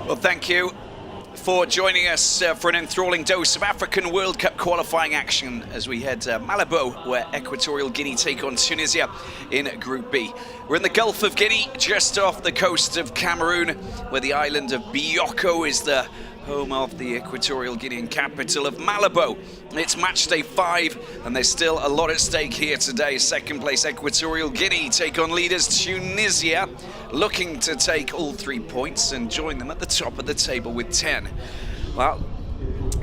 Well, thank you for joining us for an enthralling dose of African World Cup qualifying action as we head to Malabo, where Equatorial Guinea take on Tunisia in Group B. We're in the Gulf of Guinea, just off the coast of Cameroon, where the island of Bioko is the home of the Equatorial Guinean capital of Malabo. It's match day 5, and there's still a lot at stake here today. Second place Equatorial Guinea take on leaders Tunisia, looking to take all 3 points and join them at the top of the table with 10. Well,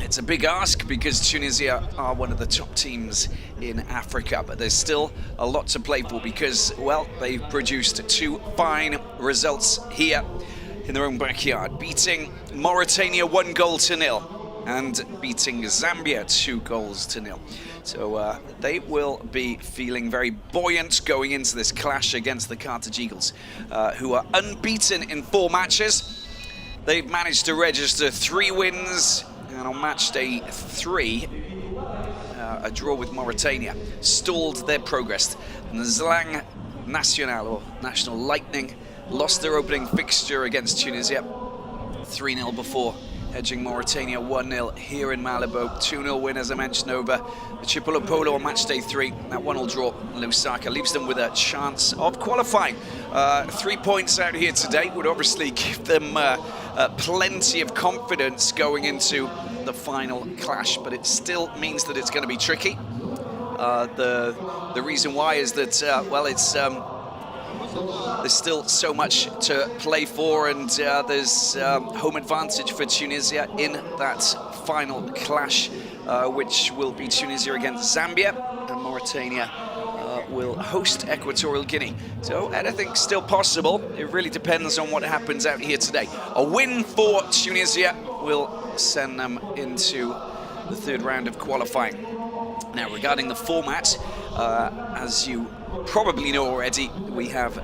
it's a big ask because Tunisia are one of the top teams in Africa, but there's still a lot to play for because, well, they've produced 2 fine results here in their own backyard, beating Mauritania 1-0 and beating Zambia 2-0. So they will be feeling very buoyant going into this clash against the Carthage Eagles, who are unbeaten in 4 matches. They've managed to register 3 wins, and on match day 3, a draw with Mauritania stalled their progress. And the Zlang National, or National Lightning, lost their opening fixture against Tunisia 3-0 before edging Mauritania 1-0 here in Malabo. 2-0 win, as I mentioned, over the Chipolo Polo on match day 3. That 1-1 draw in Lusaka leaves them with a chance of qualifying. 3 points out here today would obviously give them plenty of confidence going into the final clash, but it still means that it's going to be tricky. The reason why is that, well, it's there's still so much to play for, and there's home advantage for Tunisia in that final clash, which will be Tunisia against Zambia, and Mauritania will host Equatorial Guinea. So anything's still possible. It really depends on what happens out here today. A win for Tunisia will send them into the 3rd round of qualifying. Now, regarding the format, as you probably know already, we have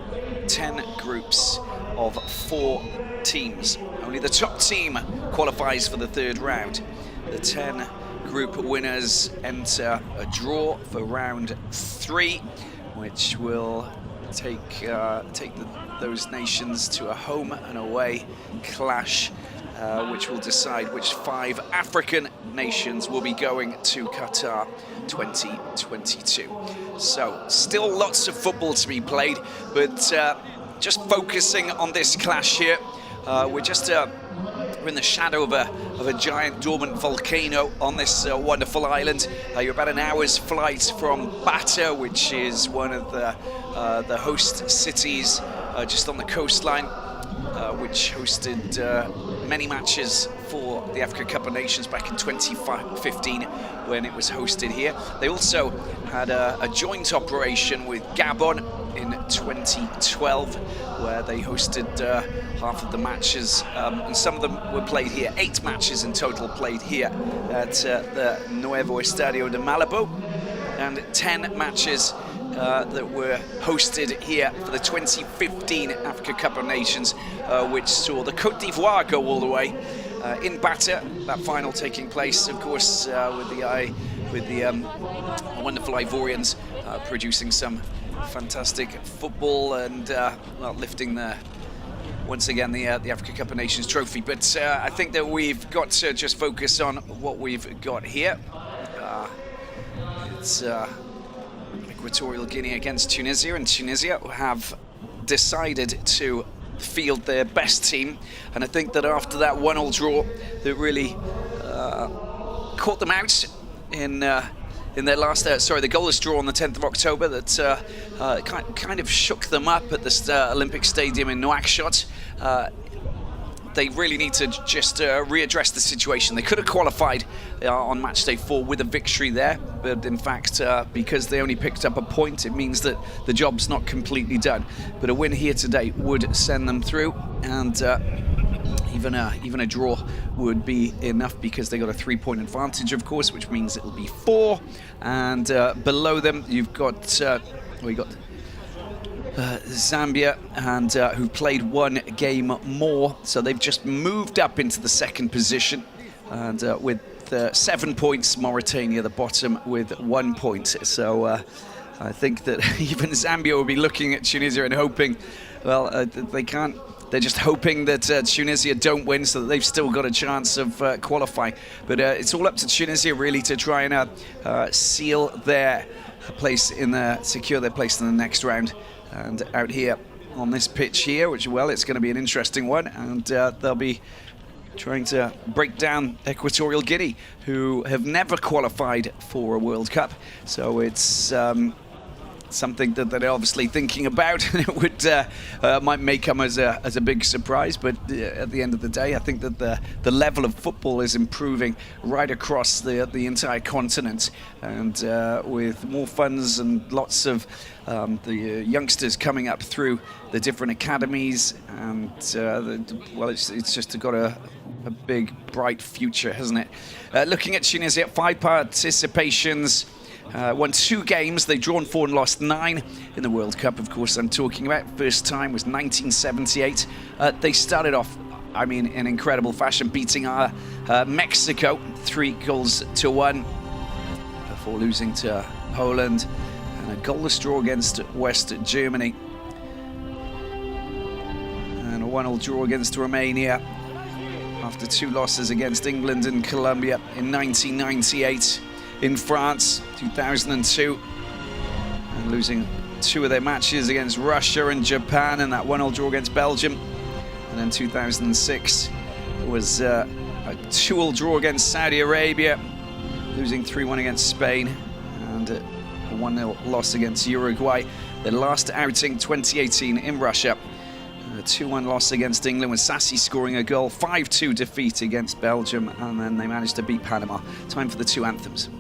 10 groups of 4 teams. Only the top team qualifies for the 3rd round. The 10 group winners enter a draw for round 3, which will take those nations to a home and away clash, which will decide which 5 African nations will be going to Qatar 2022. So, still lots of football to be played, but just focusing on this clash here, we're in the shadow of a giant dormant volcano on this wonderful island. You're about an hour's flight from Bata, which is one of the host cities just on the coastline, which hosted many matches for the Africa Cup of Nations back in 2015 when it was hosted here. They also had a joint operation with Gabon in 2012 where they hosted half of the matches, and some of them were played here. 8 matches in total played here at the Nuevo Estadio de Malabo, and 10 matches that were hosted here for the 2015 Africa Cup of Nations, which saw the Côte d'Ivoire go all the way in Bata. That final taking place, of course, with the wonderful Ivorians producing some fantastic football and well, lifting once again the Africa Cup of Nations trophy. But I think that we've got to just focus on what we've got here. It's Equatorial Guinea against Tunisia, and Tunisia have decided to field their best team, and I think that after that 1-1 draw that really caught them out in their last the goalless draw on the 10th of October that kind of shook them up at the Olympic Stadium in Nouakchott. they really need to just readdress the situation. They could have qualified on match day 4 with a victory there, but in fact, because they only picked up a point, it means that the job's not completely done. But a win here today would send them through, and even a draw would be enough, because they got a 3-point advantage, of course, which means it'll be 4. And below them, you've got Zambia, and who played 1 game more, so they've just moved up into the 2nd position, and with 7 points. Mauritania the bottom with 1 point. So I think that even Zambia will be looking at Tunisia and hoping, well, they can't. They're just hoping that Tunisia don't win, so that they've still got a chance of qualifying. But it's all up to Tunisia really to try and seal their place secure their place in the next round. And out here on this pitch here, which, well, it's going to be an interesting one, and they'll be trying to break down Equatorial Guinea, who have never qualified for a World Cup. So it's something that they're obviously thinking about. It would might come as a big surprise, but at the end of the day, I think that the level of football is improving right across the entire continent, and with more funds and lots of the youngsters coming up through the different academies, and well, it's just got a big bright future, hasn't it? Looking at Tunisia, 5 participations. Won 2 games, they've drawn 4 and lost 9 in the World Cup, of course, I'm talking about. First time was 1978. They started off, I mean, in incredible fashion, beating Mexico 3-1 before losing to Poland, and a goalless draw against West Germany, and a 1-1 draw against Romania after 2 losses against England and Colombia in 1998. In France, 2002, and losing 2 of their matches against Russia and Japan, and that 1-1 draw against Belgium. And then 2006 was a 2-2 draw against Saudi Arabia, losing 3-1 against Spain, and a 1-0 loss against Uruguay. Their last outing, 2018 in Russia, a 2-1 loss against England with Sassi scoring a goal, 5-2 defeat against Belgium, and then they managed to beat Panama. Time for the 2 anthems.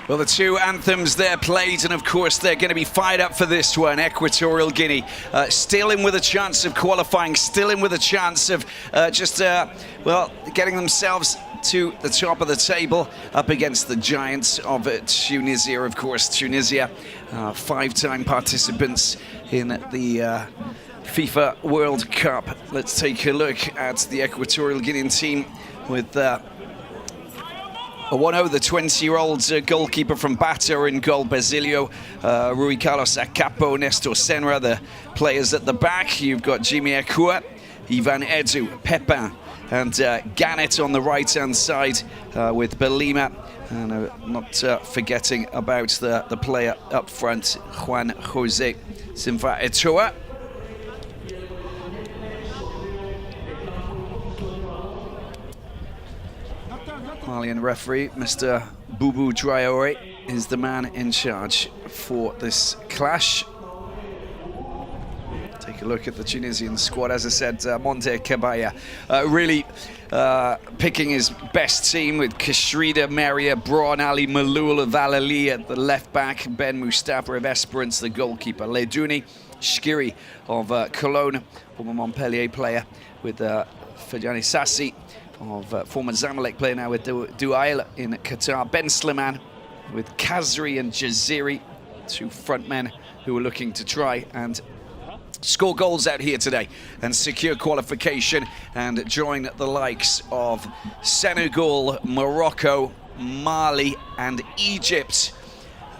Well, the two anthems there played, and of course they're going to be fired up for this one. Equatorial Guinea still in with a chance of qualifying, still in with a chance of well, getting themselves to the top of the table up against the giants of Tunisia. Of course, Tunisia, five-time participants in the FIFA World Cup. Let's take a look at the Equatorial Guinean team with a 1-0, the 20-year-old goalkeeper from Bata in goal, Basilio, Rui Carlos Acapo, Nestor Senra, the players at the back. You've got Jimmy Ekua, Ivan Edu, Pepin, and Gannett on the right-hand side with Belima. And not forgetting about the player up front, Juan Jose Simfa Etoa. Malian referee, Mr. Bubu Traore, is the man in charge for this clash. Take a look at the Tunisian squad. As I said, Monte Cabaya really picking his best team with Kashrida, Meria, Braun, Ali Maloul, Valali at the left back, Ben Mustafa of Esperance, the goalkeeper, Ledouni, Shkiri of Cologne, former Montpellier player, with Fadjani Sassi of former Zamalek player, now with Douail in Qatar, Ben Slimane with Kazri and Jaziri, two frontmen who are looking to try and score goals out here today and secure qualification and join the likes of Senegal, Morocco, Mali and Egypt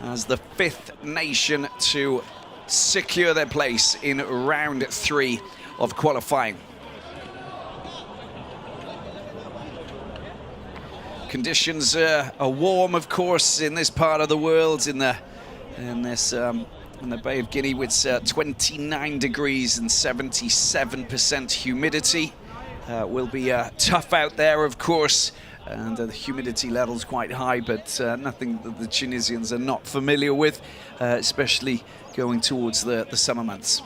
as the fifth nation to secure their place in round 3 of qualifying. Conditions are warm, of course, in this part of the world, in the Bay of Guinea, with 29 degrees and 77% humidity. Will be tough out there, of course, and the humidity level's quite high, but nothing that the Tunisians are not familiar with, especially going towards the summer months.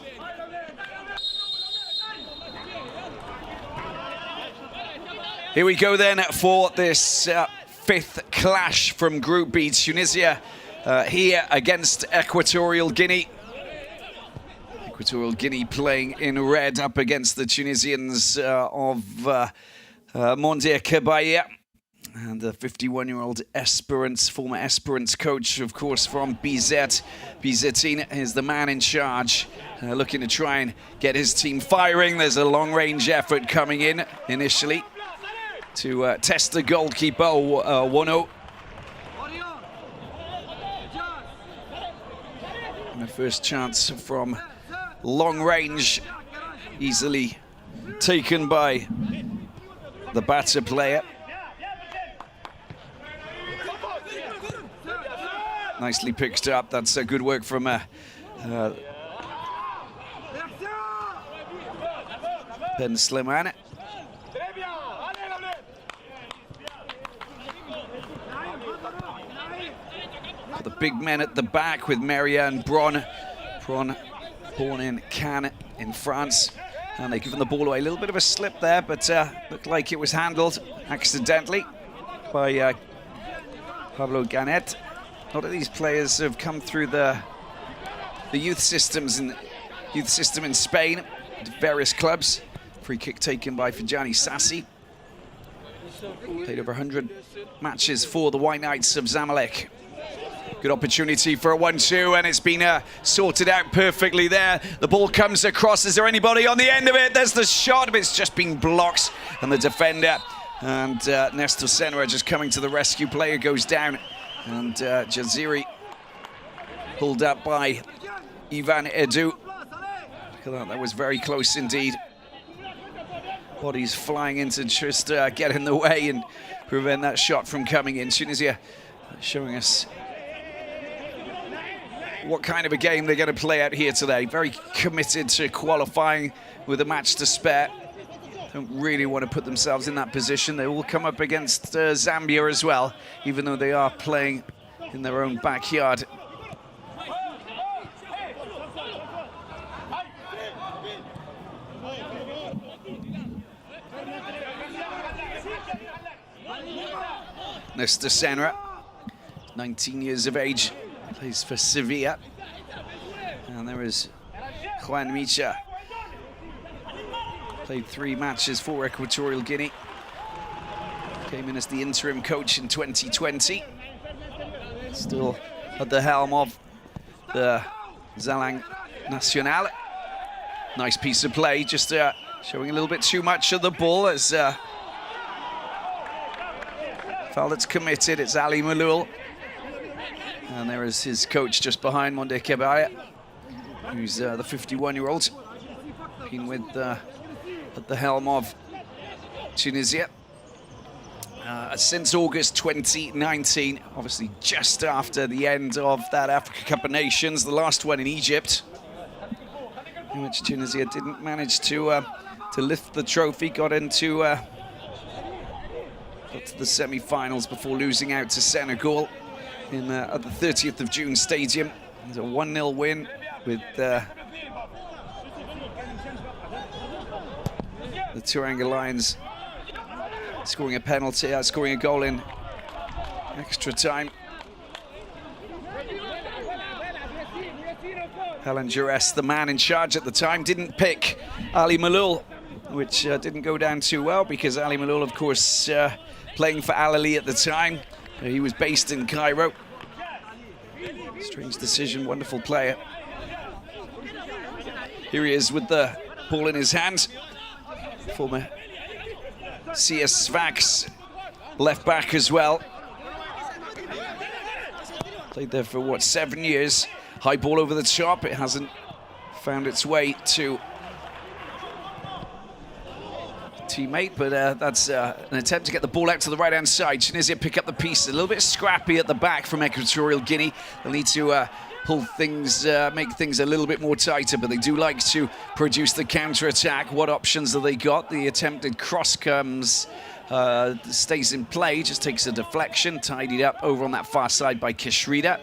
Here we go then for this fifth clash from Group B. Tunisia here against Equatorial Guinea. Equatorial Guinea playing in red up against the Tunisians of Mondia Kabaya. And the 51-year-old Esperance, former Esperance coach, of course, from BZ. Bizetin is the man in charge, looking to try and get his team firing. There's a long-range effort coming in initially to test the goalkeeper, 1-0. And the first chance from long range, easily taken by the batter player. Nicely picked up. That's good work from Ben Slimane. The big men at the back with Meria and Braun. Braun, born in Cannes in France. And they've given the ball away. A little bit of a slip there, but looked like it was handled accidentally by Pablo Gannett. A lot of these players have come through the youth system in Spain, various clubs. Free kick taken by Fadjani Sassi. Played over 100 matches for the White Knights of Zamalek. Good opportunity for a 1-2, and it's been sorted out perfectly there. The ball comes across. Is there anybody on the end of it? There's the shot, but it's just been blocked. And the defender and Nestor Senra just coming to the rescue. Player goes down, and Jaziri pulled up by Ivan Edu. Look at that, that was very close indeed. Bodies flying in to just get in the way and prevent that shot from coming in. Tunisia showing us what kind of a game they're going to play out here today. Very committed to qualifying with a match to spare. Don't really want to put themselves in that position. They will come up against Zambia as well, even though they are playing in their own backyard. Nestor Senra 19 years of age, plays for Sevilla. And there is Juan Micha. Played 3 matches for Equatorial Guinea. Came in as the interim coach in 2020. Still at the helm of the Zalang Nacional. Nice piece of play, just showing a little bit too much of the ball as foul that's committed. It's Ali Malul. And there is his coach just behind, Monde Kebaya, who's the 51-year-old. Been with at the helm of Tunisia since August 2019, obviously just after the end of that Africa Cup of Nations, the last one in Egypt, in which Tunisia didn't manage to lift the trophy, got to the semi-finals before losing out to Senegal in at the 30th of June Stadium. It was a 1-0 win with the Teranga Lions scoring a penalty, scoring a goal in extra time. Helen Jures, the man in charge at the time, didn't pick Ali Malul, which didn't go down too well because Ali Malul, of course, playing for Al Ahly at the time. He was based in Cairo. Strange decision, wonderful player. Here he is with the ball in his hand. Former CS Sfax left back as well. Played there for, what, 7 years. High ball over the top. It hasn't found its way to teammate, but that's an attempt to get the ball out to the right-hand side. Tunisia pick up the pieces. A little bit scrappy at the back from Equatorial Guinea. They'll need to pull things, make things a little bit more tighter, but they do like to produce the counter-attack. What options have they got? The attempted cross comes, stays in play, just takes a deflection, tidied up over on that far side by Kishrida.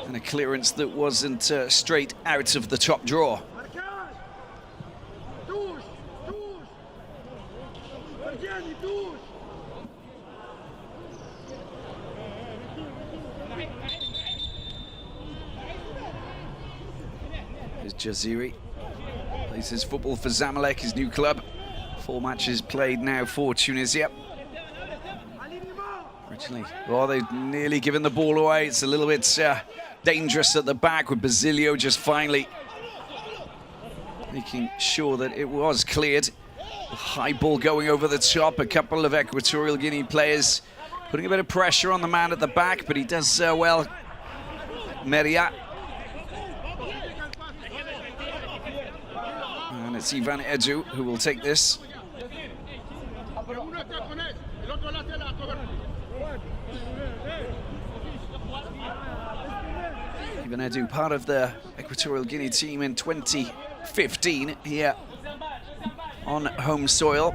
And a clearance that wasn't straight out of the top draw. Here's Jaziri. Plays his football for Zamalek, his new club. 4 matches played now for Tunisia. Originally, well, they've nearly given the ball away. It's a little bit dangerous at the back with Basilio just finally making sure that it was cleared. The high ball going over the top. A couple of Equatorial Guinea players putting a bit of pressure on the man at the back, but he does well. Meria. And it's Ivan Edu who will take this. Ivan Edu, part of the Equatorial Guinea team in 2015 here on home soil.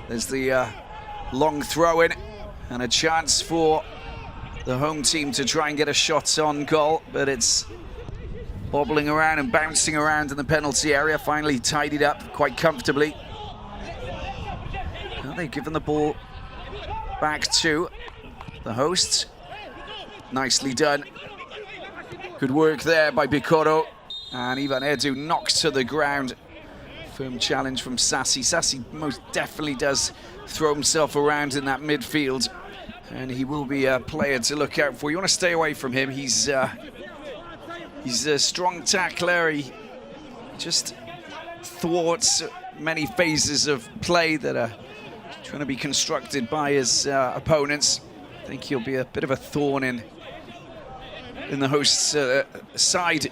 There's the long throw in and a chance for the home team to try and get a shot on goal, but it's bobbling around and bouncing around in the penalty area. Finally tidied up quite comfortably. Well, they've given the ball back to the hosts. Nicely done. Good work there by Bikoro. And Ivan Edu knocked to the ground. Firm challenge from Sassi. Sassi most definitely does throw himself around in that midfield. And he will be a player to look out for. You want to stay away from him. He's a strong tackler. He just thwarts many phases of play that are trying to be constructed by his opponents. I think he'll be a bit of a thorn in the host's side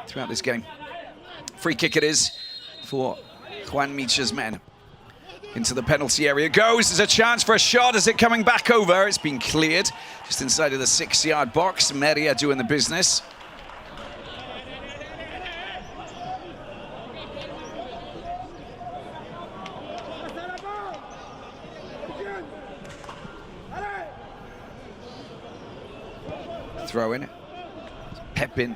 throughout this game. Free kick it is for Juan Micha's men. Into the penalty area it goes. There's a chance for a shot. Is it coming back over? It's been cleared just inside of the 6-yard box. Meria doing the business. throw in. Pepin.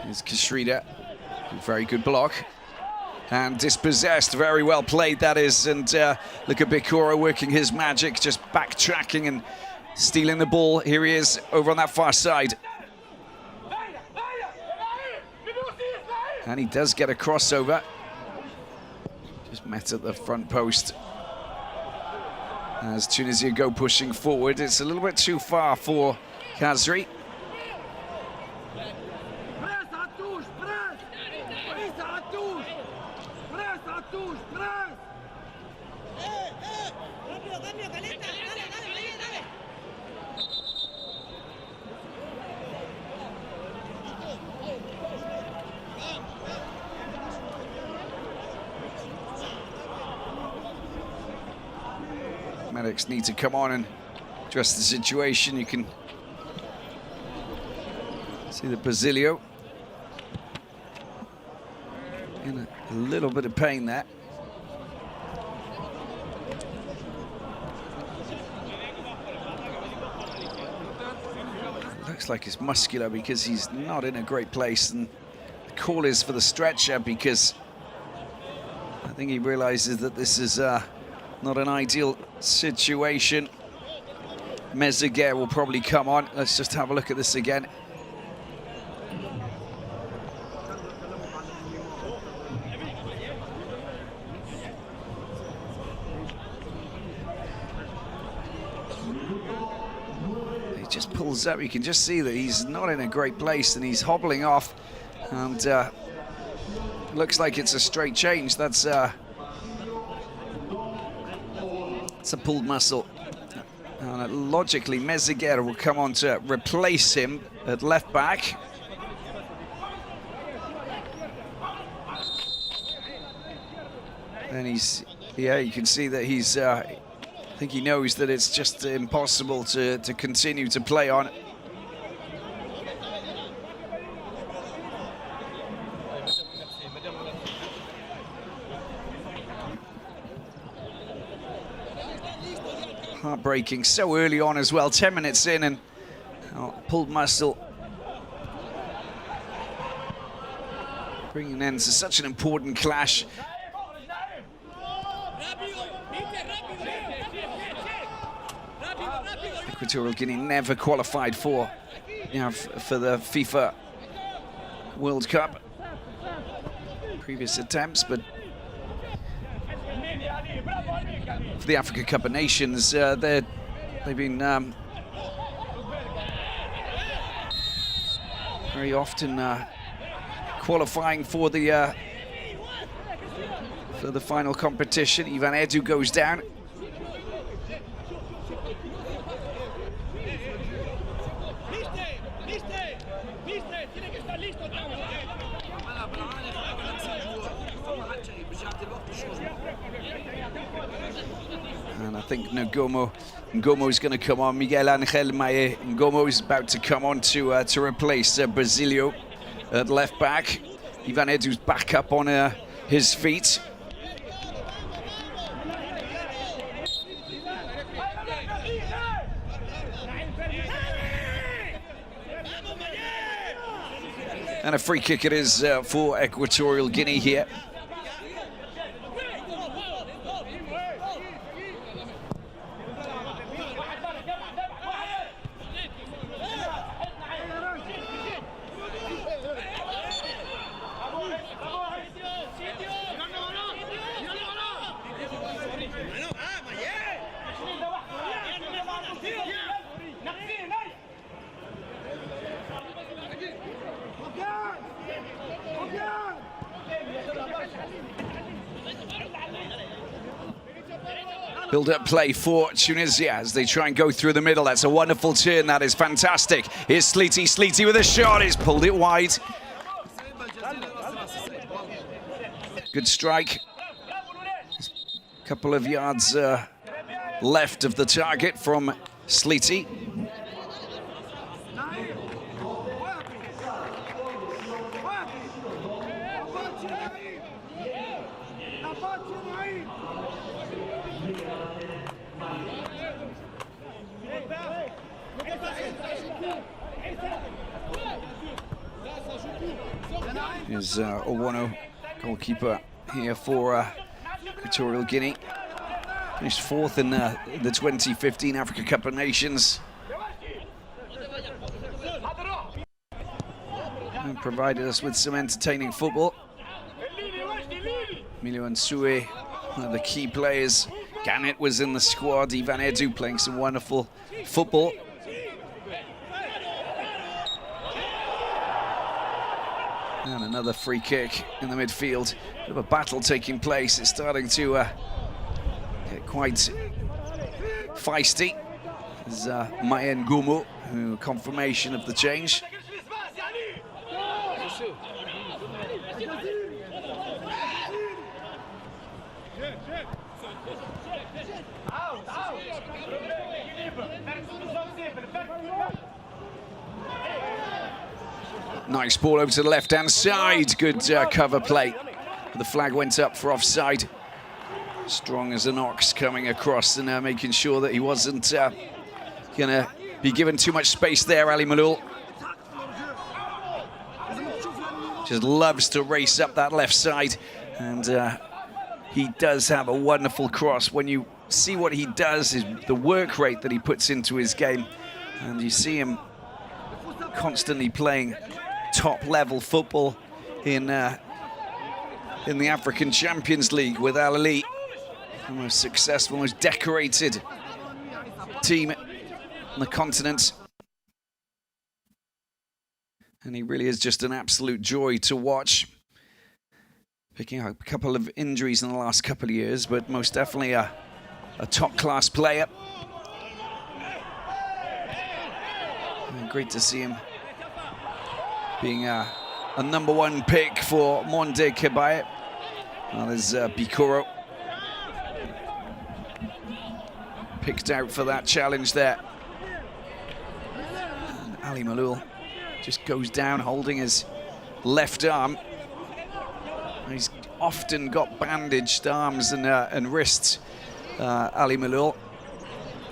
Here's Kashrida. Very good block. And dispossessed. Very well played, that is. And look at Bikura working his magic, just backtracking and stealing the ball. Here he is over on that far side. And he does get a crossover. Just met at the front post. As Tunisia go pushing forward, it's a little bit too far for Khazri. Medics need to come on and address the situation. You can see the Basilio in a little bit of pain there. Looks like it's muscular because he's not in a great place, and the call is for the stretcher because I think he realizes that this is not an ideal situation. Mezeguer will probably come on. Let's just have a look at this again. He just pulls up. You can just see that he's not in a great place and he's hobbling off. And looks like it's a straight change. That's it's a pulled muscle. And logically, Mezeguer will come on to replace him at left back. And he's, yeah, you can see that he's, I think he knows that it's just impossible to continue to play on. Heartbreaking so early on as well, 10 minutes in, and pulled muscle. Bringing an end to such an important clash. Equatorial Guinea never qualified for the FIFA World Cup. Previous attempts, but for the African Cup of Nations, they've been very often qualifying for the final competition. Ivan Edu goes down. And I think Ngomo is going to come on. Miguel Angel Maye Ngomo is about to come on to replace Basilio at left back. Ivan Edu's back up on his feet. And a free kick it is for Equatorial Guinea here. Build-up play for Tunisia as they try and go through the middle. That's a wonderful turn. That is fantastic. Here's Sleety. Sleety with a shot. He's pulled it wide. Good strike. A couple of yards left of the target from Sleety. There's Owono, goalkeeper here for Equatorial Guinea. Finished fourth in the 2015 Africa Cup of Nations. And provided us with some entertaining football. Emilio Nsue, one of the key players. Gannett was in the squad. Ivan Edu playing some wonderful football. And another free kick in the midfield. Bit of a battle taking place. It's starting to get quite feisty. There's Mayen Gumu, who confirmation of the change. Nice ball over to the left-hand side. Good cover play. The flag went up for offside. Strong as an ox coming across and making sure that he wasn't going to be given too much space there, Ali Malul. Just loves to race up that left side. And he does have a wonderful cross. When you see what he does, is the work rate that he puts into his game. And you see him constantly playing top-level football in the African Champions League with Al Ahly, the most successful, most decorated team on the continent. And he really is just an absolute joy to watch. Picking up a couple of injuries in the last couple of years, but most definitely a top-class player. And great to see him being a #1 pick for Monde Kebaye. Well, there's Bikoro picked out for that challenge there. And Ali Malul just goes down holding his left arm. He's often got bandaged arms and wrists, Ali Malul.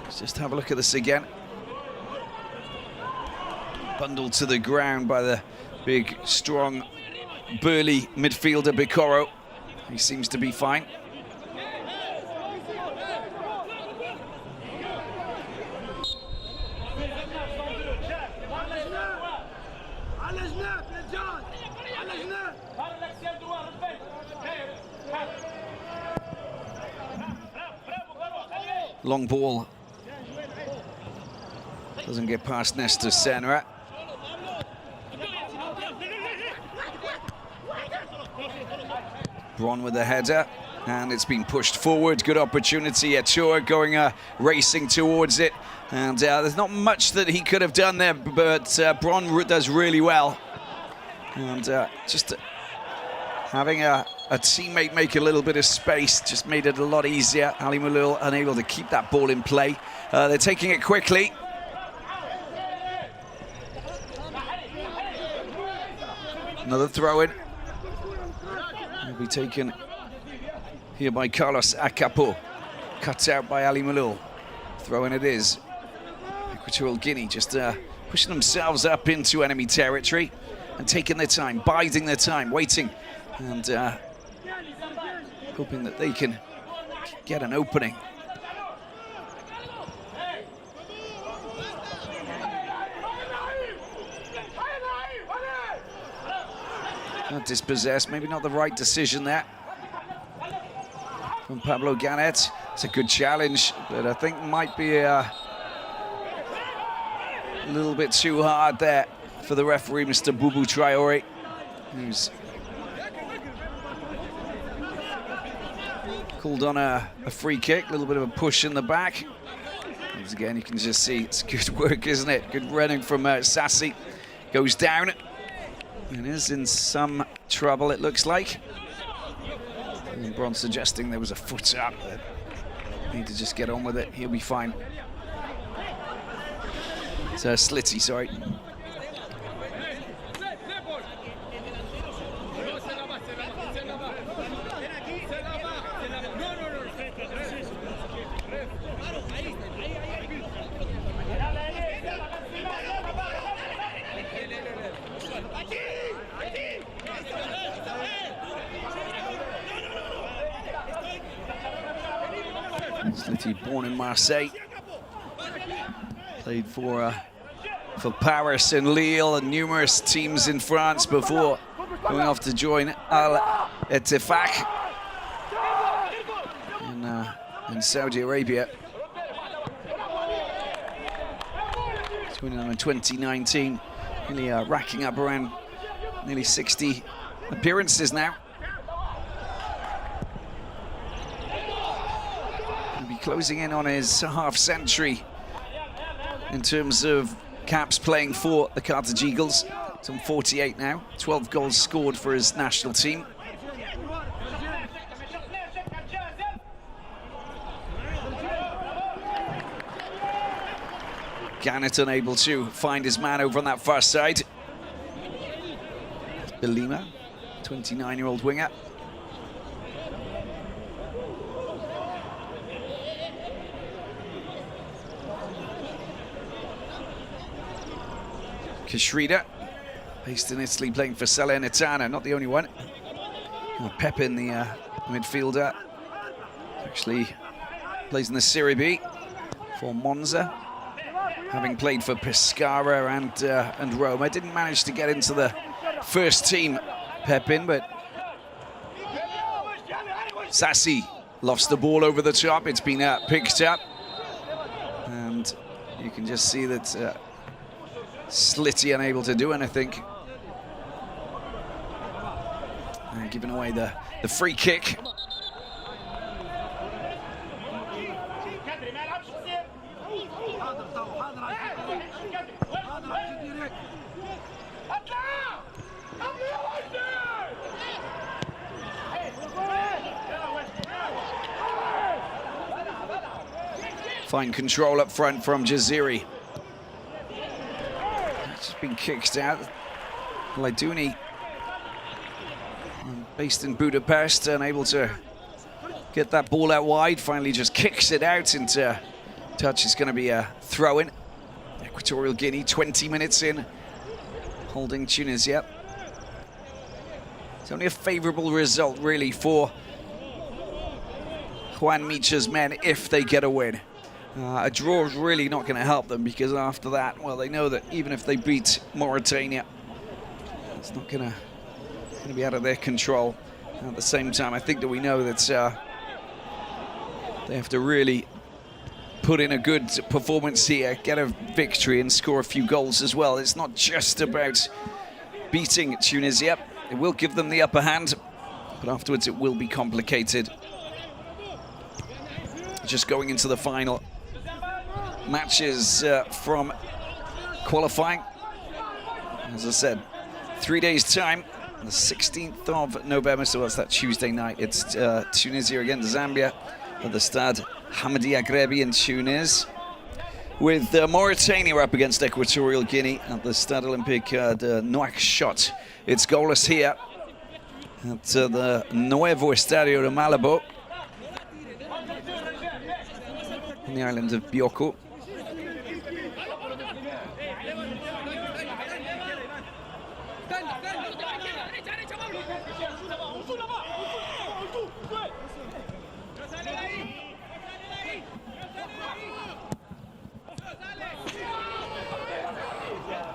Let's just have a look at this again. Bundled to the ground by the big, strong, burly midfielder Bikoro. He seems to be fine. Long ball. Doesn't get past Nestor Senra. Bron with the header, and it's been pushed forward. Good opportunity. Echua going racing towards it, and there's not much that he could have done there, but Bron does really well. And just having a teammate make a little bit of space just made it a lot easier. Ali Malul unable to keep that ball in play. They're taking it quickly. Another throw-in. Will be taken here by Carlos Acapo. Cut out by Ali Malul. Throw-in it is. Equatorial Guinea just pushing themselves up into enemy territory and taking their time, biding their time, waiting and hoping that they can get an opening. Dispossessed, maybe not the right decision there from Pablo Gannett. It's a good challenge, but I think might be a little bit too hard there for the referee, Mr. Bubu Traore, who's called on a free kick, a little bit of a push in the back. Once again, you can just see it's good work, isn't it? Good running from Sassi. Goes down. And is in some trouble, it looks like. And Bron suggesting there was a foot up. Need to just get on with it. He'll be fine. It's Slitty, sorry. Slitty, born in Marseille. Played for Paris and Lille and numerous teams in France before going off to join Al Ettifaq in Saudi Arabia. Joining them in 2019, really racking up around nearly 60 appearances now. He'll be closing in on his half-century in terms of caps playing for the Carthage Eagles. It's on 48 now, 12 goals scored for his national team. Gannett unable to find his man over on that far side. Belima, 29-year-old winger. Kashrida, based in Italy, playing for Salernitana, not the only one. Pepin, the midfielder, actually plays in the Serie B for Monza, having played for Pescara and Roma. Didn't manage to get into the first team, Pepin, but Sassi lofts the ball over the top. It's been picked up, and you can just see that Slitty unable to do anything. And giving away the free kick. Fine control up front from Jaziri. It's just been kicked out. Laiduni, based in Budapest, unable to get that ball out wide. Finally just kicks it out into touch. It's going to be a throw-in. Equatorial Guinea, 20 minutes in, holding Tunisia. It's only a favourable result, really, for Juan Micha's men if they get a win. A draw is really not going to help them, because after that, well, they know that even if they beat Mauritania, it's not going to be out of their control. At the same time, I think that we know that they have to really put in a good performance here, get a victory and score a few goals as well. It's not just about beating Tunisia. It will give them the upper hand, but afterwards it will be complicated. Just going into the final matches from qualifying. As I said, 3 days time, the 16th of November, so that's that Tuesday night. It's Tunisia against Zambia at the Stade Hamadi Agrebi in Tunis, with Mauritania up against Equatorial Guinea at the Stade Olympique de Nouakchott. It's goalless here at the Nuevo Estadio de Malabo on the island of Bioko.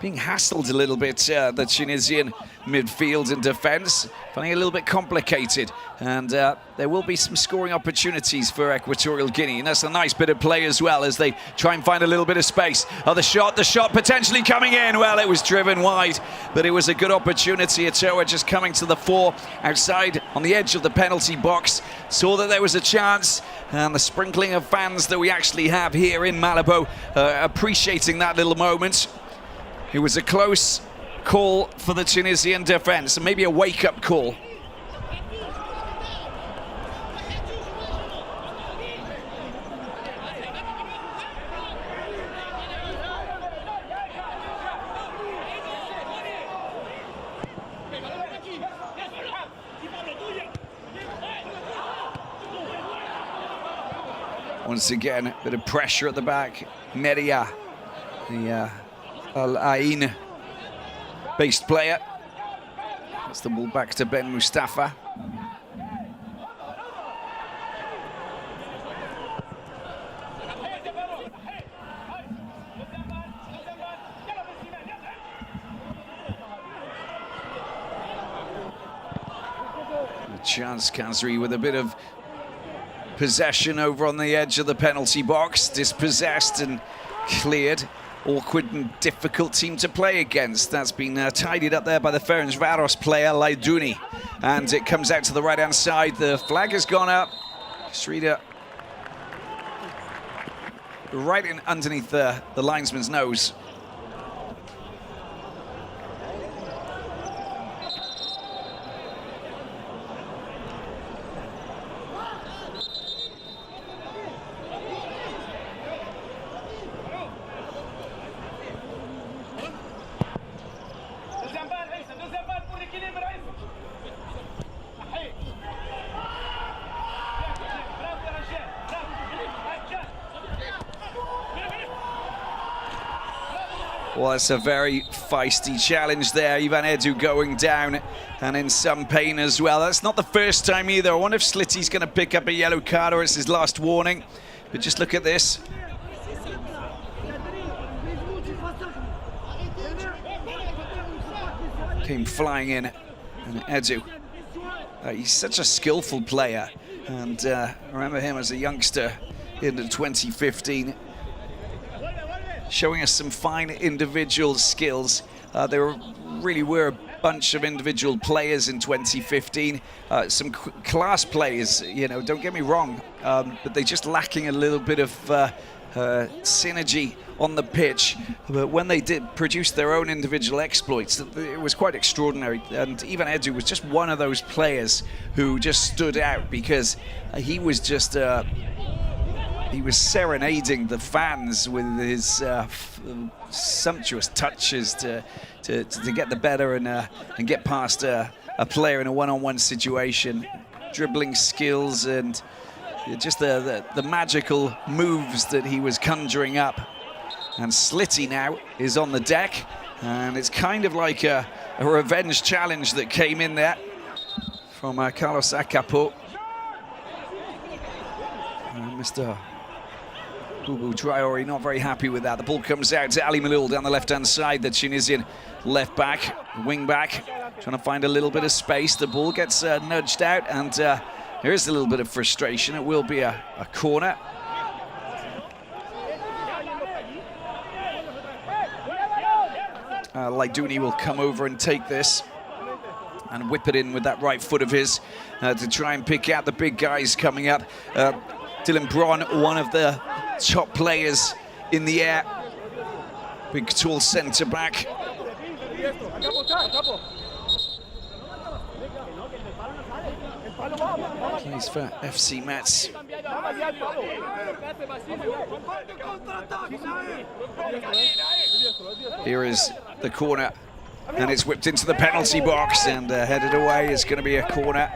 Being hassled a little bit, the Tunisian midfield and defence, finding it a little bit complicated. And there will be some scoring opportunities for Equatorial Guinea. And that's a nice bit of play as well, as they try and find a little bit of space. Oh, the shot potentially coming in. Well, it was driven wide, but it was a good opportunity. Eto'o just coming to the fore outside on the edge of the penalty box. Saw that there was a chance, and the sprinkling of fans that we actually have here in Malabo appreciating that little moment. It was a close call for the Tunisian defence, and maybe a wake-up call. Once again, a bit of pressure at the back. Meria, the Al Ain based player. That's the ball back to Ben Mustafa. chance. Khazri with a bit of possession over on the edge of the penalty box, dispossessed and cleared. Awkward and difficult team to play against. That's been tidied up there by the Ferencvaros player, Laiduni. And it comes out to the right-hand side. The flag has gone up. Srida right in underneath the linesman's nose. Well, it's a very feisty challenge there. Ivan Edu going down and in some pain as well. That's not the first time either. I wonder if Slitty's going to pick up a yellow card or it's his last warning. But just look at this. Came flying in, and Edu. He's such a skillful player. And I remember him as a youngster in 2015. Showing us some fine individual skills. There really were a bunch of individual players in 2015. Some class players, you know, don't get me wrong, but they're just lacking a little bit of synergy on the pitch. But when they did produce their own individual exploits, it was quite extraordinary. And Ivan Edu was just one of those players who just stood out because he was just... he was serenading the fans with his sumptuous touches to get the better and get past a player in a one-on-one situation. Dribbling skills and just the magical moves that he was conjuring up. And Slitty now is on the deck, and it's kind of like a revenge challenge that came in there from Carlos Acapo. Mr. Boubou Traoré not very happy with that. The ball comes out to Ali Malul down the left-hand side, the Tunisian left back, wing back, trying to find a little bit of space. The ball gets nudged out, and there is a little bit of frustration. It will be a corner. Laiduni will come over and take this and whip it in with that right foot of his to try and pick out the big guys coming up. Dylan Braun, one of the top players in the air. Big, tall centre-back. Plays for FC Metz. Here is the corner, and it's whipped into the penalty box and headed away. It's going to be a corner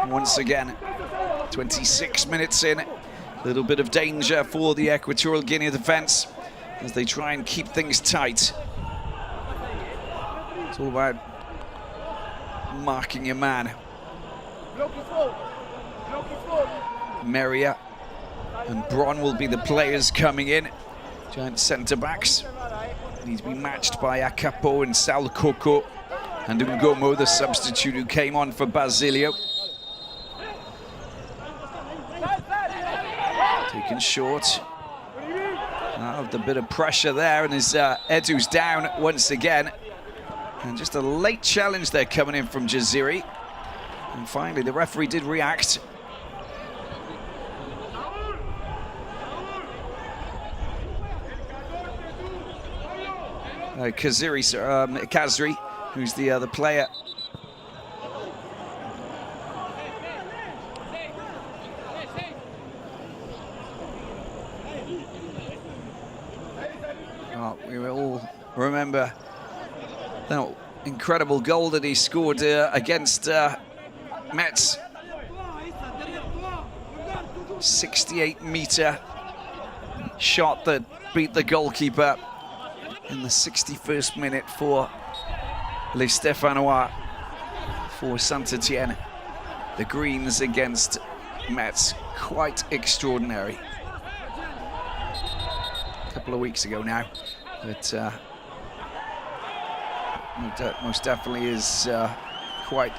once again. 26 minutes in. A little bit of danger for the Equatorial Guinea defence as they try and keep things tight. It's all about marking your man. Meria and Bron will be the players coming in. Giant centre-backs. Need to be matched by Acapo and Saul Coco. And Ngomo, the substitute who came on for Basilio. Taken short. The bit of pressure there, and his Edu's down once again. And just a late challenge there coming in from Jaziri. And finally, the referee did react. Khazri, who's the other player. We will all remember that incredible goal that he scored against Metz. 68-meter shot that beat the goalkeeper in the 61st minute for Les Stéphanois for Saint-Etienne. The Greens against Metz, quite extraordinary. A couple of weeks ago now, but most definitely is quite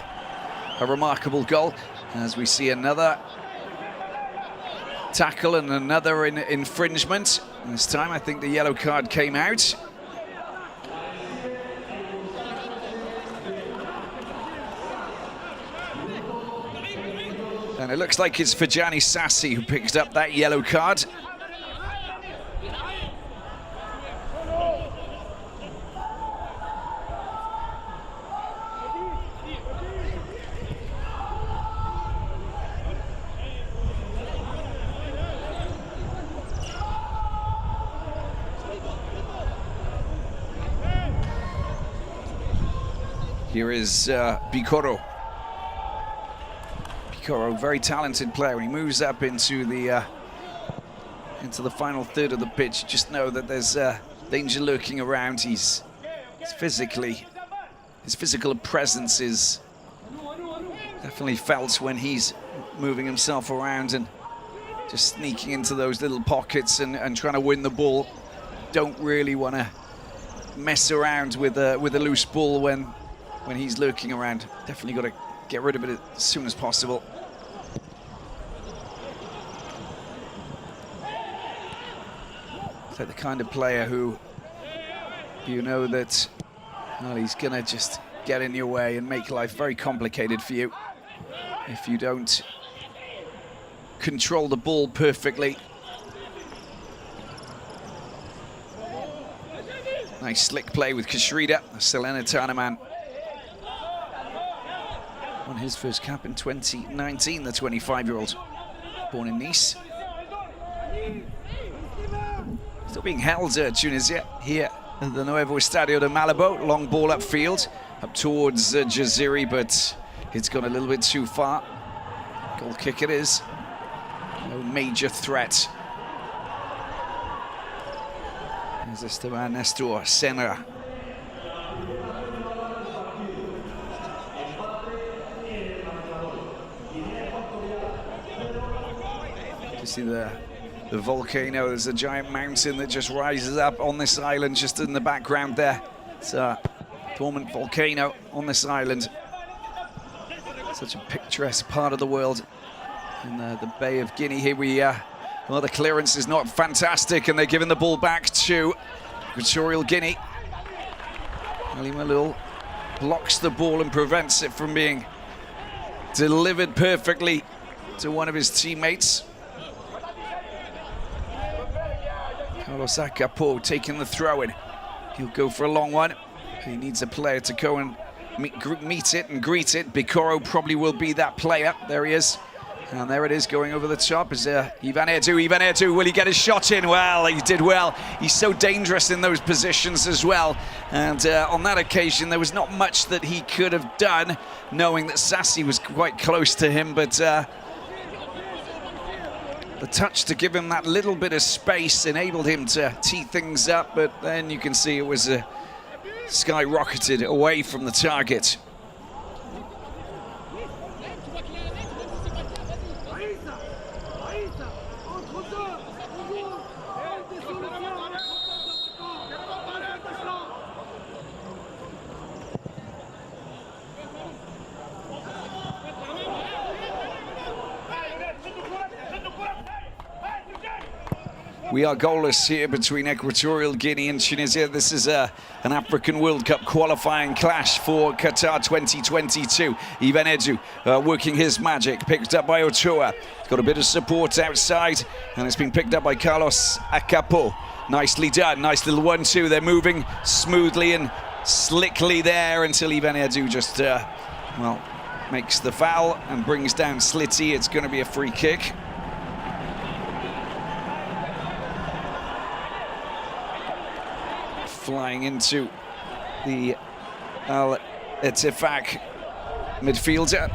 a remarkable goal. as we see another tackle and another infringement. And this time I think the yellow card came out. And it looks like it's Fajani Sassi who picked up that yellow card. Here is Bicoro. Bicoro, very talented player. When he moves up into the final third of the pitch, just know that there's danger lurking around. His physical presence is definitely felt when he's moving himself around and just sneaking into those little pockets and trying to win the ball. Don't really want to mess around with a loose ball when he's lurking around. Definitely got to get rid of it as soon as possible. It's like the kind of player who you know that he's gonna just get in your way and make life very complicated for you if you don't control the ball perfectly. Nice slick play with Kashrida, a Salernitana man. Won his first cap in 2019, the 25-year-old, born in Nice. Still being held, Tunisia, here at the Nuevo Estadio de Malabo. Long ball upfield, up towards Jaziri, but it's gone a little bit too far. Goal kick it is. No major threat. There's Esteban Nestor Senra. See the volcano. There's a giant mountain that just rises up on this island, just in the background there. It's a dormant volcano on this island. Such a picturesque part of the world. In the Bay of Guinea here well, the clearance is not fantastic, and they're giving the ball back to Equatorial Guinea. Ali Malul blocks the ball and prevents it from being delivered perfectly to one of his teammates. Carlos Acapo taking the throw in. He'll go for a long one. He needs a player to go and meet it and greet it. Bicoro probably will be that player. There he is. And there it is, going over the top is Ivan Edu. Ivan Edu, will he get his shot in? Well, he did well. He's so dangerous in those positions as well. And on that occasion, there was not much that he could have done, knowing that Sassi was quite close to him. But the touch to give him that little bit of space enabled him to tee things up, but then you can see it was skyrocketed away from the target. We are goalless here between Equatorial Guinea and Tunisia. This is an African World Cup qualifying clash for Qatar 2022. Ivan Edu working his magic, picked up by Ochoa. He's got a bit of support outside, and it's been picked up by Carlos Acapo. Nicely done, nice little 1-2. They're moving smoothly and slickly there until Ivan Edu just, well, makes the foul and brings down Slitty. It's going to be a free kick. Flying into the Al Ettifaq midfielder.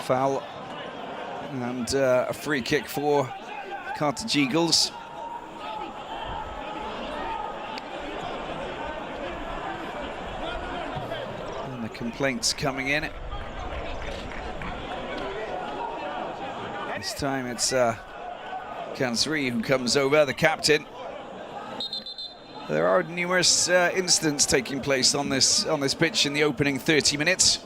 Foul. And a free kick for Carthage Eagles. complaints coming in. This time it's Kansri who comes over, the captain. There are numerous incidents taking place on this pitch in the opening 30 minutes.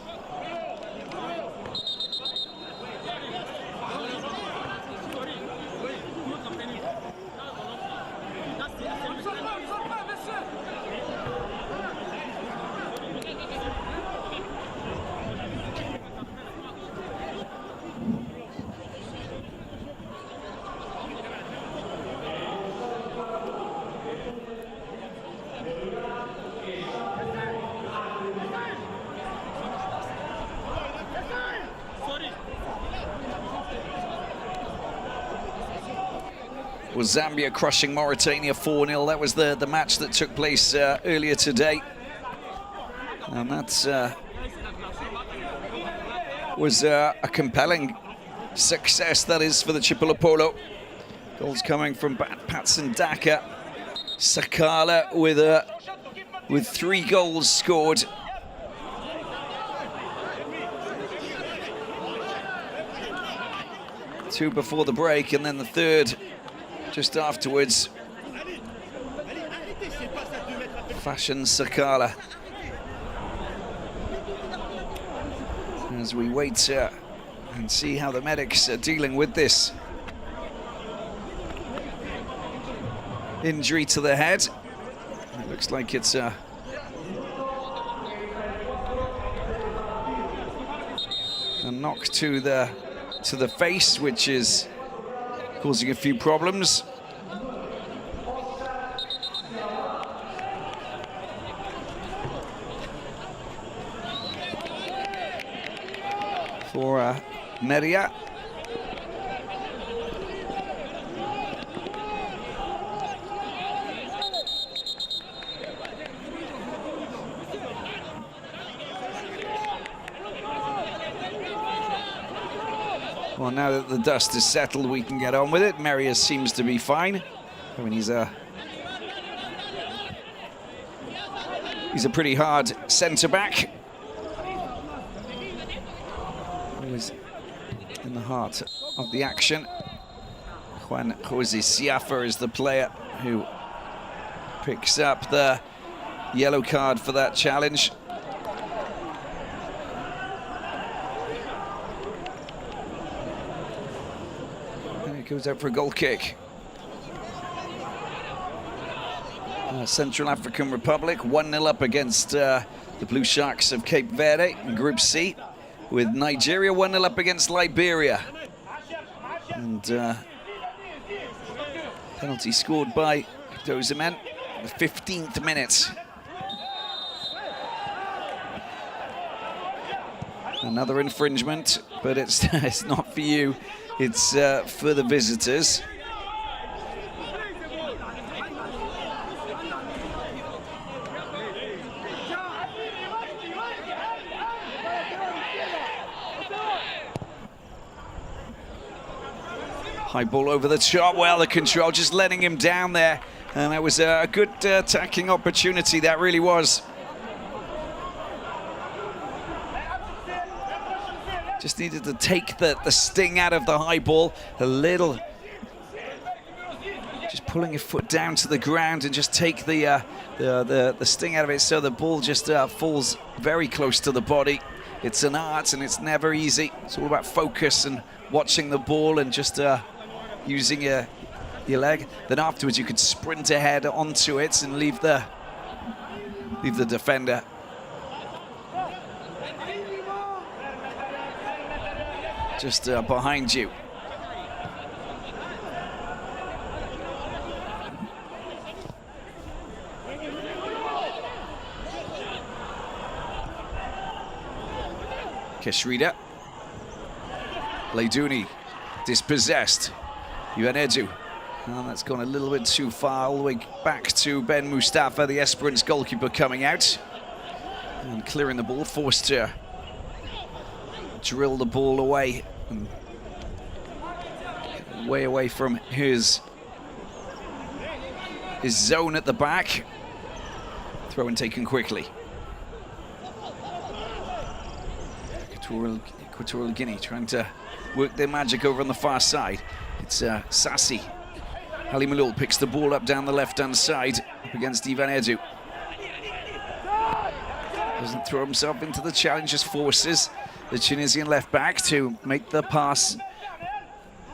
Was Zambia crushing Mauritania 4-0. That was the match that took place earlier today. And that was a compelling success, that is, for the Chipolopolo. Goals coming from Patson Daka. Sakala with 3 goals scored. Two before the break, and then the third just afterwards. Fashion Sakala. As we wait and see how the medics are dealing with this injury to the head. It looks like it's a knock to the face, which is causing a few problems. For Meria. Well, now that the dust is settled, we can get on with it. Meria seems to be fine. I mean, he's a pretty hard centre-back. Always in the heart of the action. Juan Jose Siafa is the player who picks up the yellow card for that challenge. Goes out for a goal kick. Central African Republic 1-0 up against the Blue Sharks of Cape Verde in Group C, with Nigeria 1-0 up against Liberia. And penalty scored by Dozeman in the 15th minute. Another infringement, but it's not for you. It's for the visitors. High ball over the top. Well, the control just letting him down there. And that was a good attacking opportunity, that really was. Just needed to take the sting out of the high ball a little. Just pulling your foot down to the ground and just take the sting out of it, so the ball just falls very close to the body. It's an art and it's never easy. It's all about focus and watching the ball and just using your leg. Then afterwards you could sprint ahead onto it and leave the defender. Just behind you. Keshrida. Leiduni dispossessed. Yuanedu. Oh, that's gone a little bit too far, all the way back to Ben Mustafa, the Esperance goalkeeper, coming out and clearing the ball, forced to drill the ball away and way away from his zone at the back. Throw in taken quickly. Equatorial Guinea trying to work their magic over on the far side. It's Sassi. Ali Malul picks the ball up down the left-hand side up against Ivan Edu. Doesn't throw himself into the challenge, just forces the Tunisian left-back to make the pass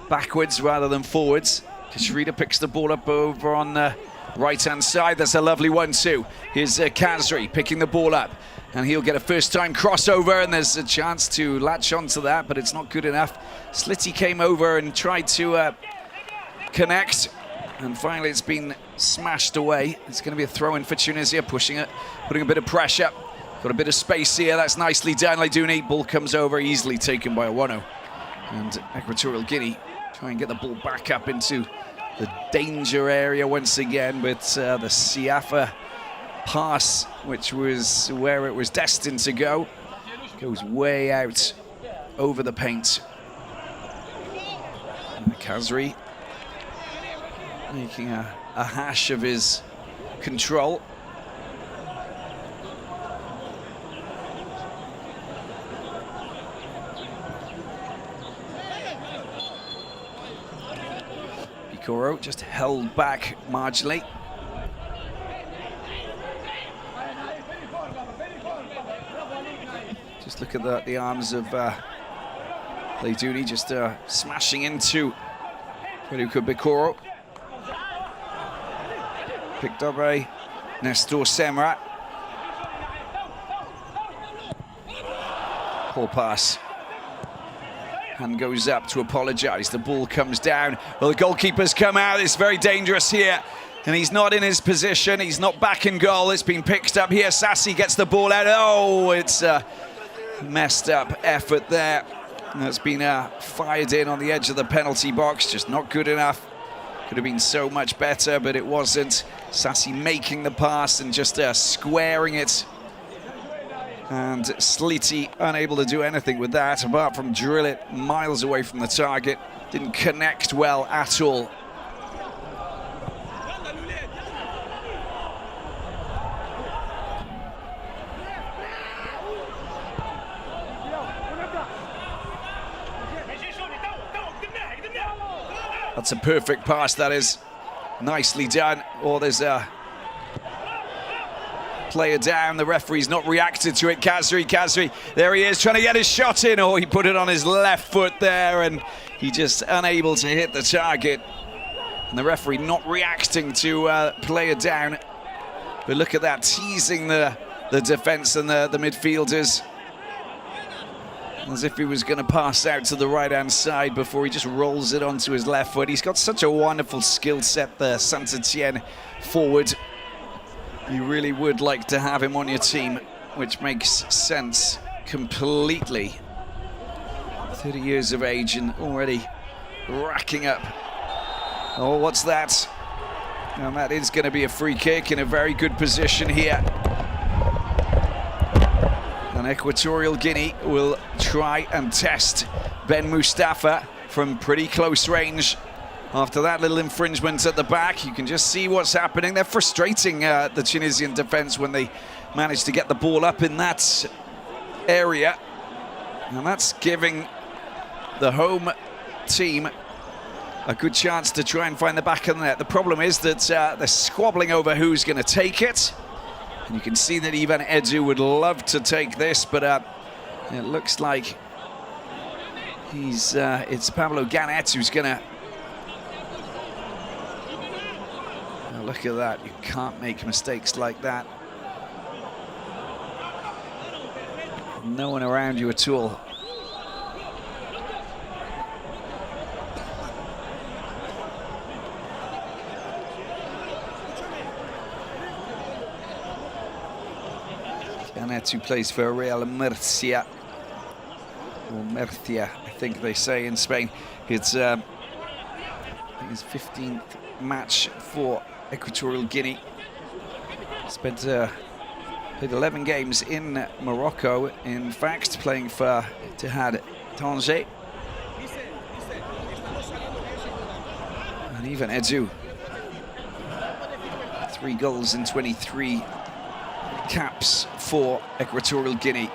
backwards rather than forwards. Kashrida picks the ball up over on the right-hand side. That's a lovely 1-2. Here's Kazri picking the ball up, and he'll get a first-time crossover, and there's a chance to latch onto that, but it's not good enough. Slitty came over and tried to connect, and finally it's been smashed away. It's going to be a throw-in for Tunisia, pushing it, putting a bit of pressure. Got a bit of space here. That's nicely done. Leidouni. Ball comes over, easily taken by Awano. And Equatorial Guinea try and get the ball back up into the danger area once again, but the Siafa pass, which was where it was destined to go, goes way out over the paint. And Kazri making a hash of his control. Picoro just held back marginally. Just look at the arms of Leidouni just smashing into Peruka Picoro. Picked up by Nestor Semra. Poor pass. Hand goes up to apologise. The ball comes down. Well, the goalkeeper's come out. It's very dangerous here. And he's not in his position. He's not back in goal. It's been picked up here. Sassi gets the ball out. Oh, it's a messed up effort there. And that's been fired in on the edge of the penalty box. Just not good enough. Could have been so much better, but it wasn't. Sassi making the pass and just squaring it. And Slitty unable to do anything with that, apart from drill it miles away from the target. Didn't connect well at all. That's a perfect pass, that is. Nicely done. Oh, there's a player down. The referee's not reacted to it. Kazri, there he is, trying to get his shot in. Oh, he put it on his left foot there, and he just unable to hit the target. And the referee not reacting to player down. But look at that, teasing the defence and the midfielders. As if he was going to pass out to the right-hand side before he just rolls it onto his left foot. He's got such a wonderful skill set there, Saint-Etienne forward. You really would like to have him on your team, which makes sense completely. 30 years of age and already racking up. Oh, what's that? And that is going to be a free kick in a very good position here. And Equatorial Guinea will try and test Ben Mustafa from pretty close range. After that little infringement at the back, you can just see what's happening. They're frustrating the Tunisian defence when they manage to get the ball up in that area. And that's giving the home team a good chance to try and find the back of the net. The problem is that they're squabbling over who's going to take it. And you can see that Ivan Edu would love to take this, but it looks like it's Pablo Ganet who's going to... Look at that, you can't make mistakes like that. No one around you at all. Ganet, who plays for Real Murcia, or Murcia, I think they say in Spain. It's I think his 15th match for Equatorial Guinea. Played 11 games in Morocco, in fact, playing for Ittihad Tanger. And even Edu, 3 goals in 23 caps for Equatorial Guinea.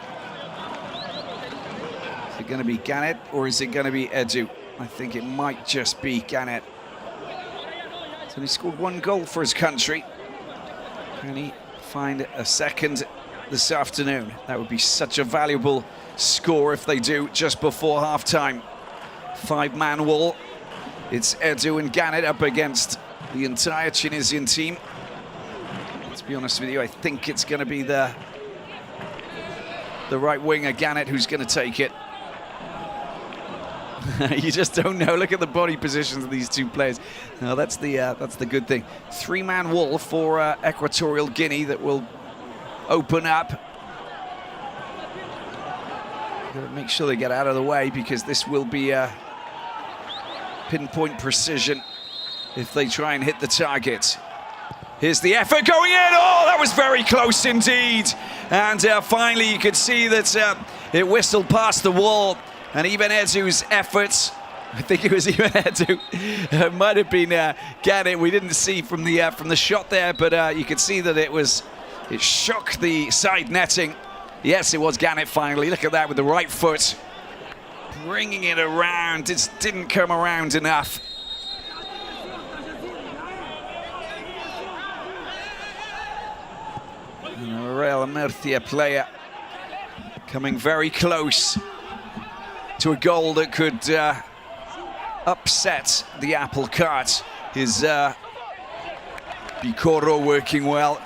Is it going to be Gannet or is it going to be Edu? I think it might just be Gannet. So he scored 1 goal for his country. Can he find a second this afternoon? That would be such a valuable score if they do just before half-time. 5-man wall. It's Edu and Gannet up against the entire Tunisian team. To be honest with you, I think it's going to be the right winger, Gannet, who's going to take it. You just don't know. Look at the body positions of these two players. No, that's the good thing. 3-man wall for Equatorial Guinea that will open up. Gotta make sure they get out of the way because this will be pinpoint precision if they try and hit the target. Here's the effort going in. Oh, that was very close indeed. And finally, you could see that it whistled past the wall. And even Edu's efforts, I think it was even Edu, it might have been Gannet. We didn't see from the shot there, but you could see that it shook the side netting. Yes, it was Gannet finally. Look at that with the right foot, bringing it around. It didn't come around enough. And a Real Murcia player coming very close to a goal that could upset the apple cart. His Bicoro working well.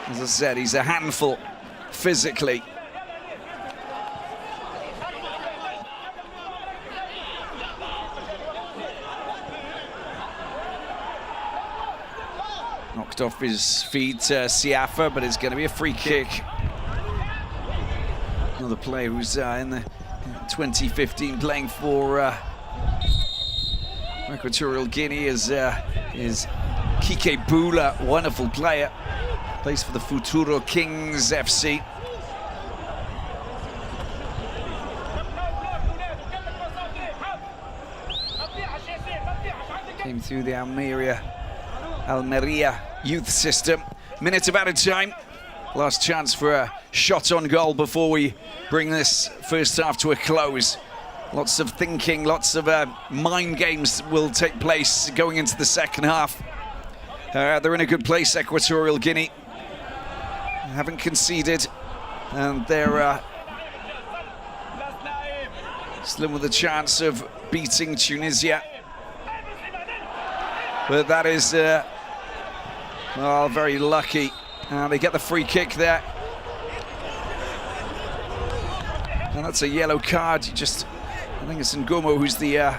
As I said, he's a handful physically. Knocked off his feet, Siafa, but it's going to be a free kick. Another player who's in the 2015 playing for Equatorial Guinea is Kike Bula, wonderful player. Plays for the Futuro Kings FC. Came through the Almeria youth system. Minute of added time. Last chance for a shot on goal before we bring this first half to a close. Lots of thinking, lots of mind games will take place going into the second half. They're in a good place, Equatorial Guinea. Haven't conceded, and they're still with a chance of beating Tunisia. But that is, well, very lucky. They get the free kick there. And that's a yellow card. I think it's Ngomo who's the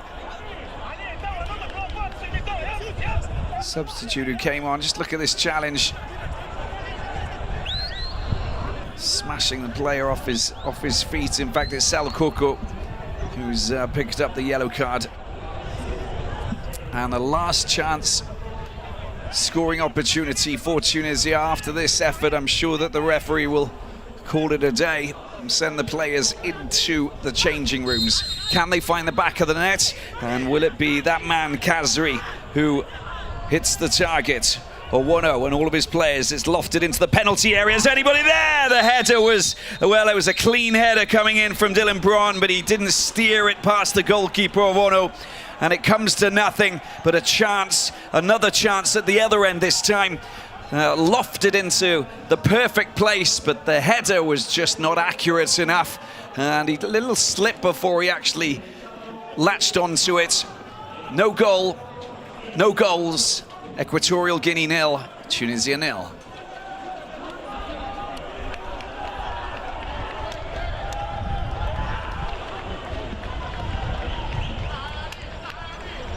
substitute who came on. Just look at this challenge. Smashing the player off his feet. In fact, it's Sal Coco who's picked up the yellow card. And the last chance scoring opportunity for Tunisia. After this effort, I'm sure that the referee will call it a day and send the players into the changing rooms. Can they find the back of the net? And will it be that man, Kazri, who hits the target? Owono and all of his players, it's lofted into the penalty area. Is anybody there? The header was, well, it was a clean header coming in from Dylan Braun, but he didn't steer it past the goalkeeper, Owono. And it comes to nothing but a chance, another chance at the other end this time. Lofted into the perfect place, but the header was just not accurate enough. And a little slip before he actually latched onto it. No goal, no goals. Equatorial Guinea 0, Tunisia 0.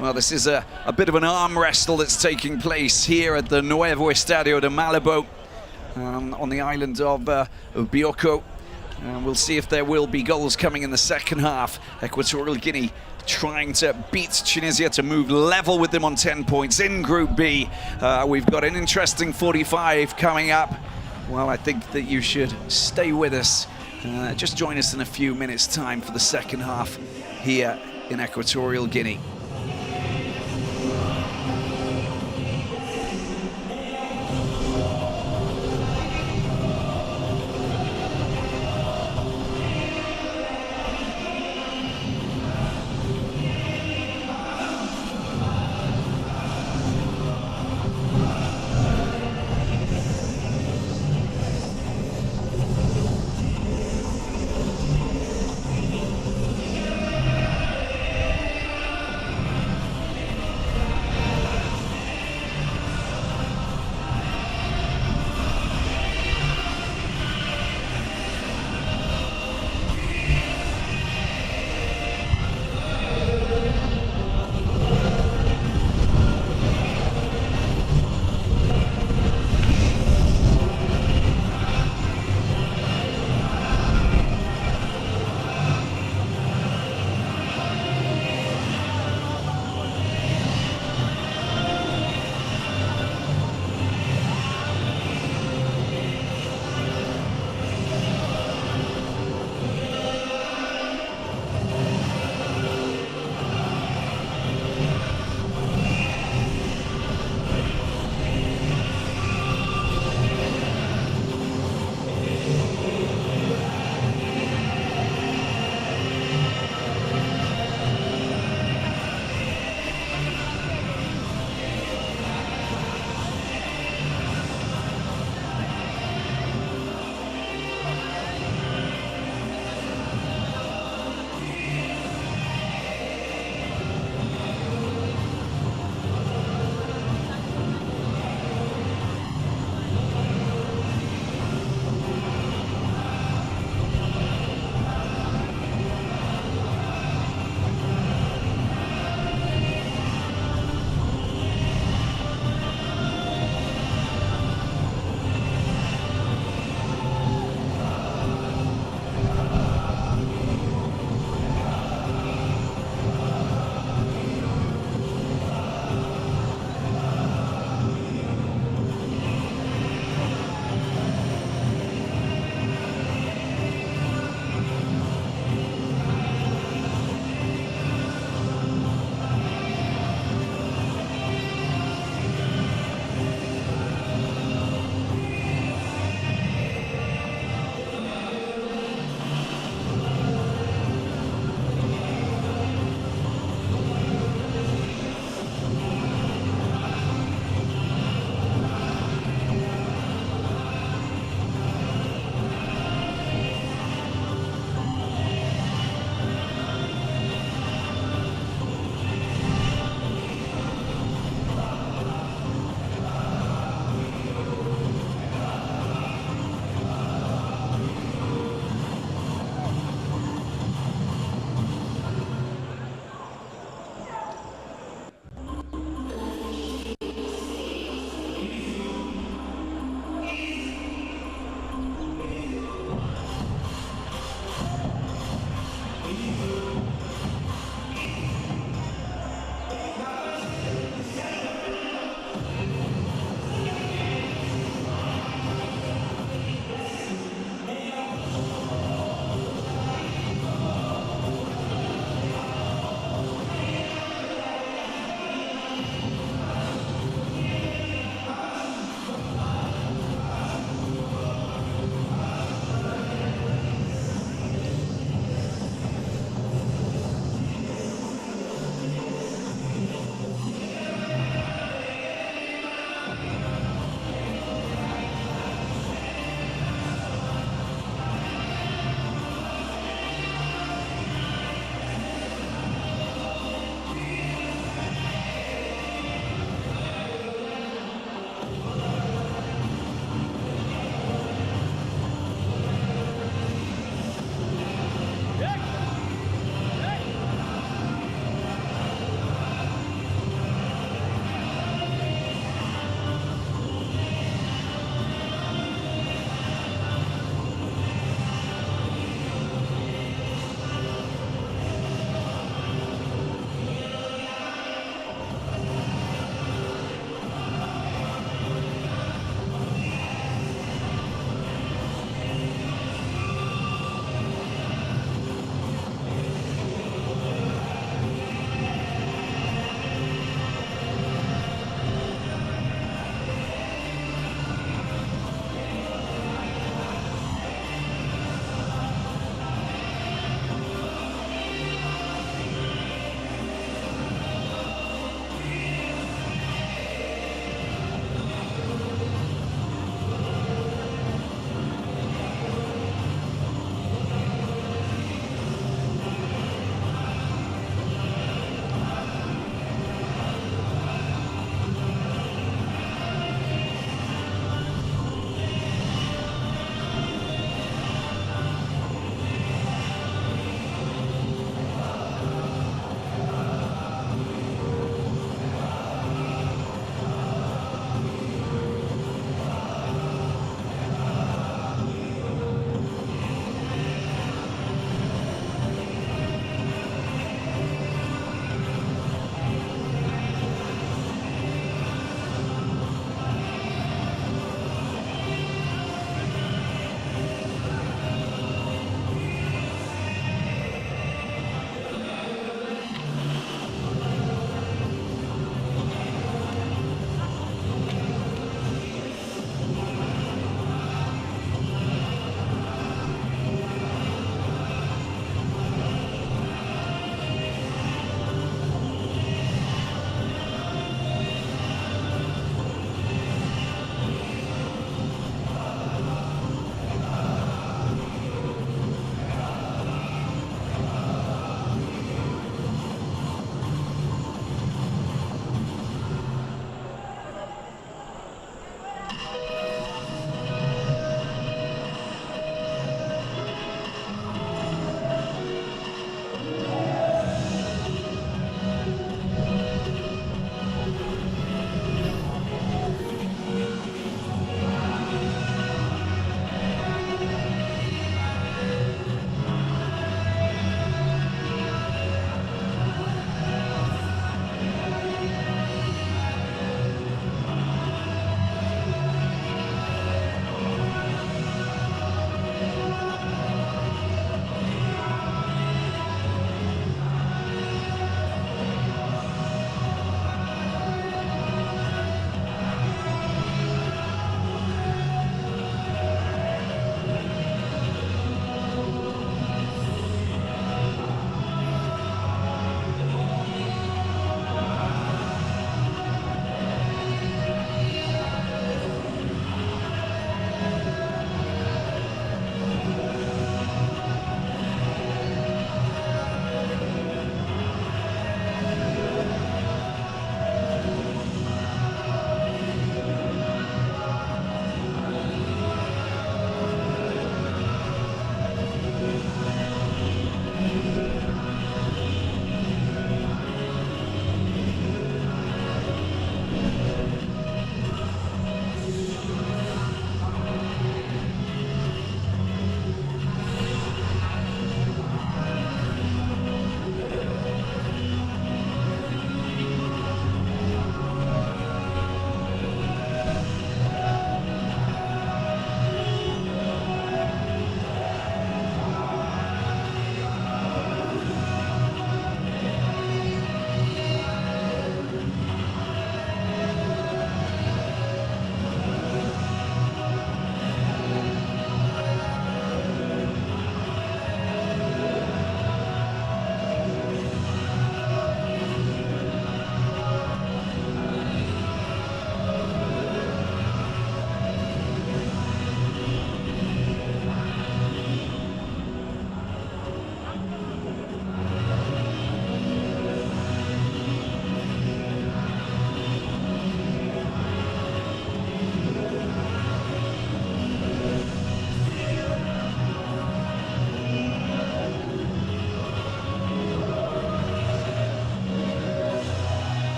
Well, this is a bit of an arm wrestle that's taking place here at the Nuevo Estadio de Malabo on the island of Bioko. We'll see if there will be goals coming in the second half. Equatorial Guinea trying to beat Tunisia to move level with them on 10 points in Group B. We've got an interesting 45 coming up. Well, I think that you should stay with us. Just join us in a few minutes' time for the second half here in Equatorial Guinea.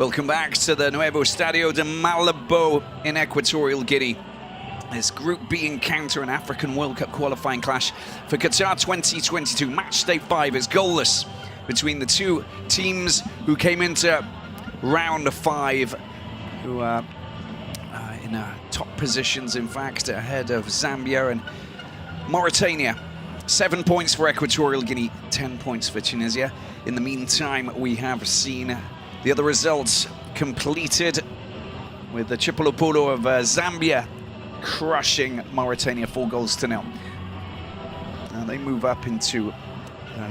Welcome back to the Nuevo Estadio de Malabo in Equatorial Guinea. This Group B encounter, an African World Cup qualifying clash for Qatar 2022. Match day 5 is goalless between the two teams who came into round 5, who are in top positions, in fact, ahead of Zambia and Mauritania. 7 points for Equatorial Guinea, 10 points for Tunisia. In the meantime, we have seen the other results completed, with the Chipolopolo of Zambia crushing Mauritania 4-0. Now they move up into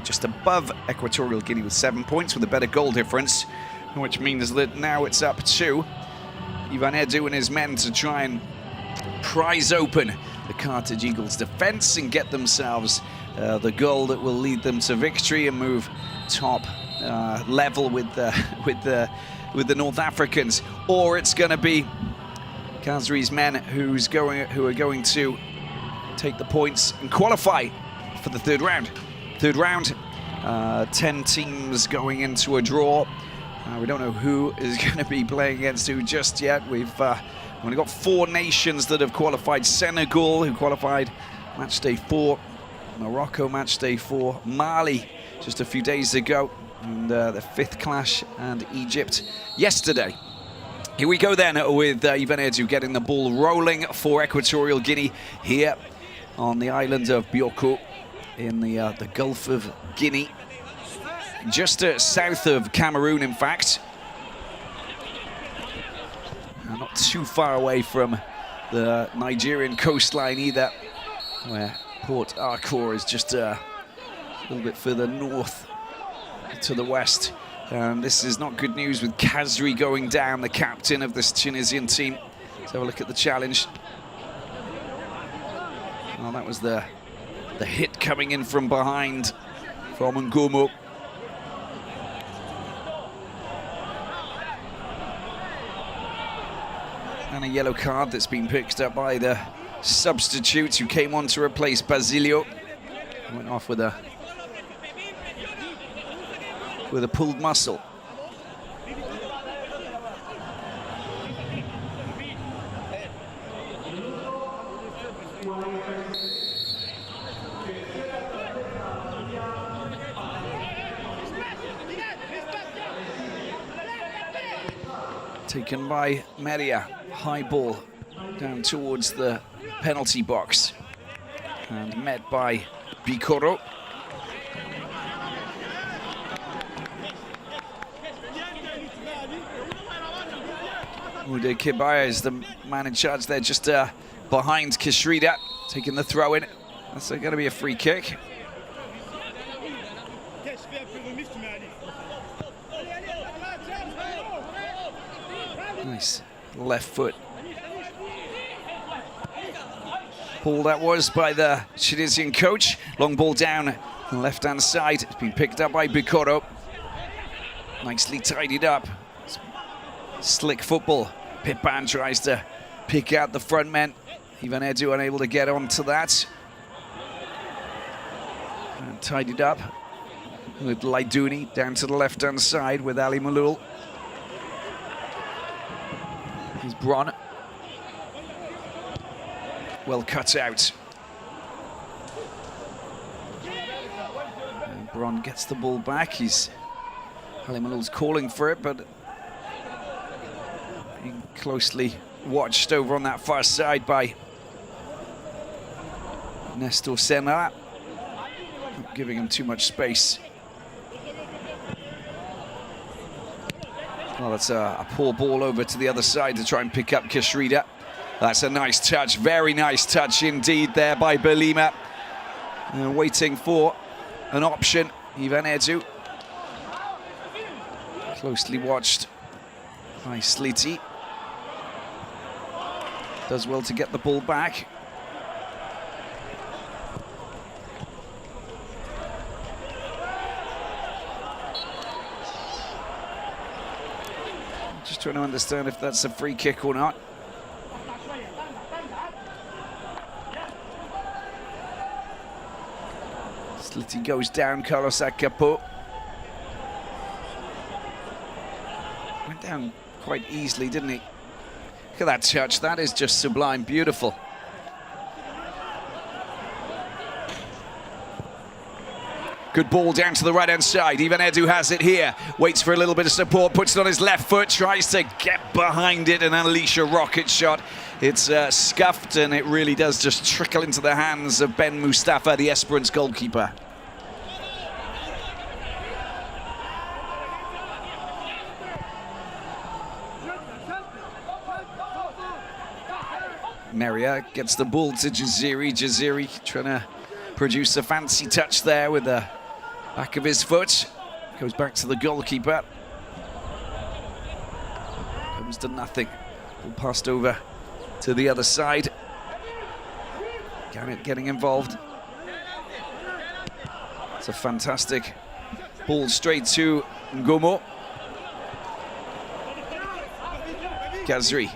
just above Equatorial Guinea with 7 points, with a better goal difference, which means that now it's up to Ivan Edu and his men to try and prise open the Carthage Eagles' defense and get themselves the goal that will lead them to victory and move top level with the North Africans. Or it's going to be Khazri's men who are going to take the points and qualify for the third round. 10 teams going into a draw. We don't know who is going to be playing against who just yet. We've only got 4 nations that have qualified. Senegal, who qualified match day 4. Morocco, match day 4. Mali, just a few days ago. And the 5th clash, and Egypt yesterday. Here we go then with Ivan Edu getting the ball rolling for Equatorial Guinea here on the island of Bioko in the Gulf of Guinea. Just south of Cameroon, in fact. Not too far away from the Nigerian coastline either, where Port Harcourt is just a little bit further north to the west. This is not good news with Khazri going down, the captain of this Tunisian team. Let's have a look at the challenge. Oh, that was the hit coming in from behind from Ngomo. And a yellow card that's been picked up by the substitute who came on to replace Basilio. Went off with a pulled muscle. Taken by Meria, high ball down towards the penalty box and met by Bikoro. Ude Kibaya is the man in charge there, just behind Kishrida, taking the throw in. That's going to be a free kick. Nice left foot ball that was by the Tunisian coach. Long ball down the left-hand side. It's been picked up by Bikoro. Nicely tidied up. Slick football. Pipin tries to pick out the front men. Ivan Edu unable to get onto that. And tidied up with Laidouni down to the left-hand side with Ali Malul. Here's Bron. Well cut out. And Bron gets the ball back. Ali Malul's calling for it, but being closely watched over on that far side by Nestor Senra. Not giving him too much space. Well, that's a poor ball over to the other side to try and pick up Kishrida. That's a nice touch, very nice touch indeed there by Belima. Waiting for an option, Ivan Edu. Closely watched by Sliti. Does well to get the ball back. Just trying to understand if that's a free kick or not. Sliti goes down, Carlos Akapo. Went down quite easily, didn't he? Look at that touch. That is just sublime, beautiful. Good ball down to the right-hand side. Ivan Edu has it here. Waits for a little bit of support, puts it on his left foot, tries to get behind it and unleash a rocket shot. It's scuffed, and it really does just trickle into the hands of Ben Mustafa, the Esperance goalkeeper. Meria gets the ball to Jaziri. Jaziri trying to produce a fancy touch there with the back of his foot. Goes back to the goalkeeper. Comes to nothing. Ball passed over to the other side. Garrett getting involved. It's a fantastic ball straight to Ngomo. Kazri.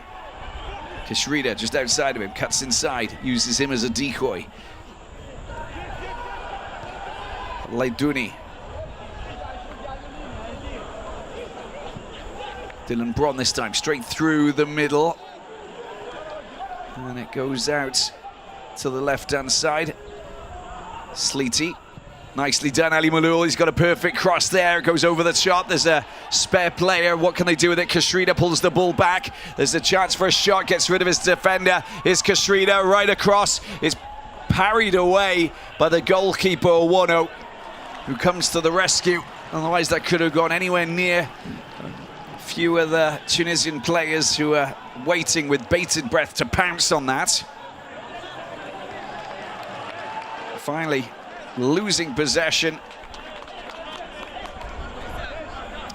Kishrida just outside of him, cuts inside, uses him as a decoy. Leiduni. Dylan Bron this time, straight through the middle. And it goes out to the left-hand side. Sleety. Nicely done, Ali Malul. He's got a perfect cross there. It goes over the shot. There's a spare player. What can they do with it? Kashrida pulls the ball back. There's a chance for a shot. Gets rid of his defender. Is Kashrida right across. It's parried away by the goalkeeper, Owono, who comes to the rescue. Otherwise, that could have gone anywhere near a few of the Tunisian players who are waiting with bated breath to pounce on that. Finally, losing possession.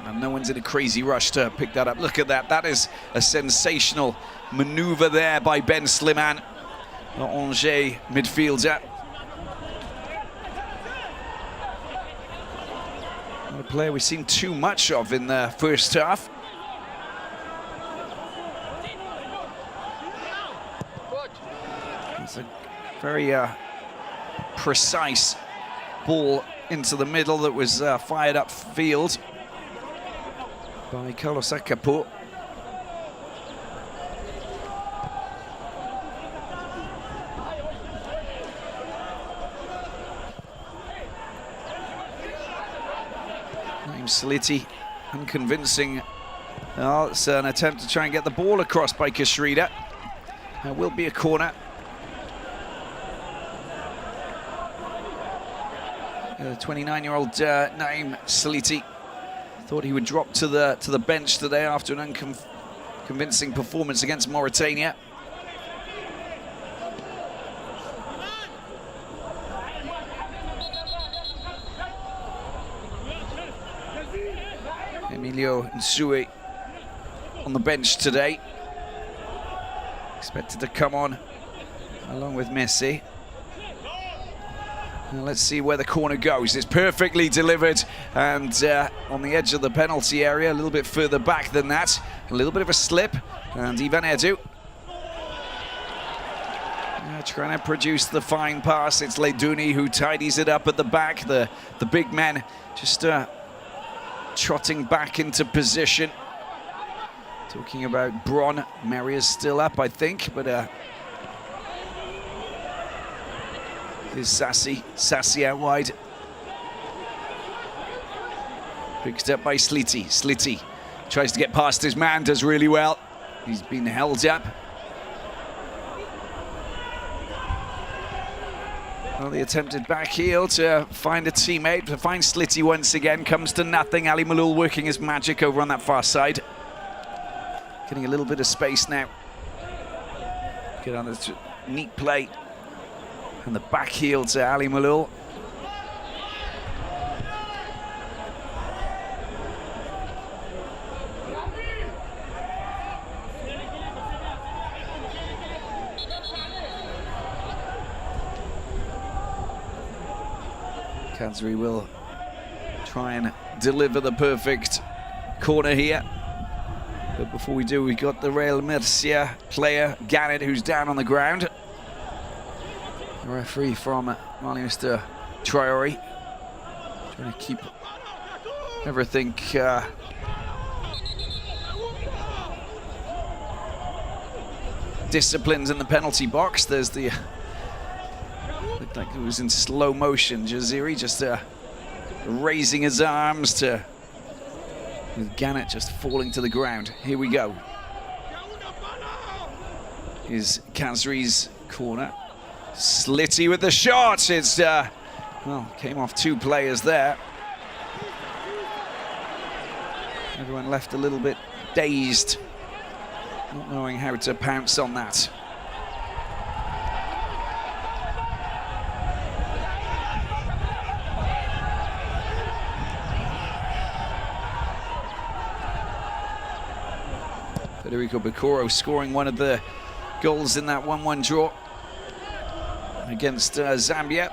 And no one's in a crazy rush to pick that up. Look at that. That is a sensational maneuver there by Ben Slimane, the Angers midfielder. A player we've seen too much of in the first half. It's a very precise ball into the middle that was fired up field by Carlos Akapo. Saliti, unconvincing. Oh, it's an attempt to try and get the ball across by Kashrida. There will be a corner. The 29-year-old Naim Saliti thought he would drop to the bench today after an unconvincing performance against Mauritania. Emilio Nsue on the bench today. Expected to come on along with Messi. Now let's see where the corner goes. It's perfectly delivered and on the edge of the penalty area, a little bit further back than that. A little bit of a slip, and Ivan Edu trying to produce the fine pass. It's Leiduni who tidies it up at the back. The big men just trotting back into position. Talking about Bron. Maria's still up, I think, but here's Sassy out wide. Picked up by Sliti. Sliti tries to get past his man, does really well. He's been held up. Well, the attempted back heel to find a teammate, to find Sliti once again, comes to nothing. Ali Malul working his magic over on that far side. Getting a little bit of space now. Get on this neat play. And the back heel to Ali Malul. Kazri will try and deliver the perfect corner here. But before we do, we got the Real Murcia player, Garrett, who's down on the ground. The referee from Mali, Mr. Traore, trying to keep everything disciplined in the penalty box. There's the looked like it was in slow motion. Jaziri just raising his arms to, with Gannett just falling to the ground. Here we go. Is Khazri's corner. Slitty with the shot. It's well, came off two players there. Everyone left a little bit dazed, not knowing how to pounce on that. Federico Bacoro scoring one of the goals in that 1-1 draw against Zambia.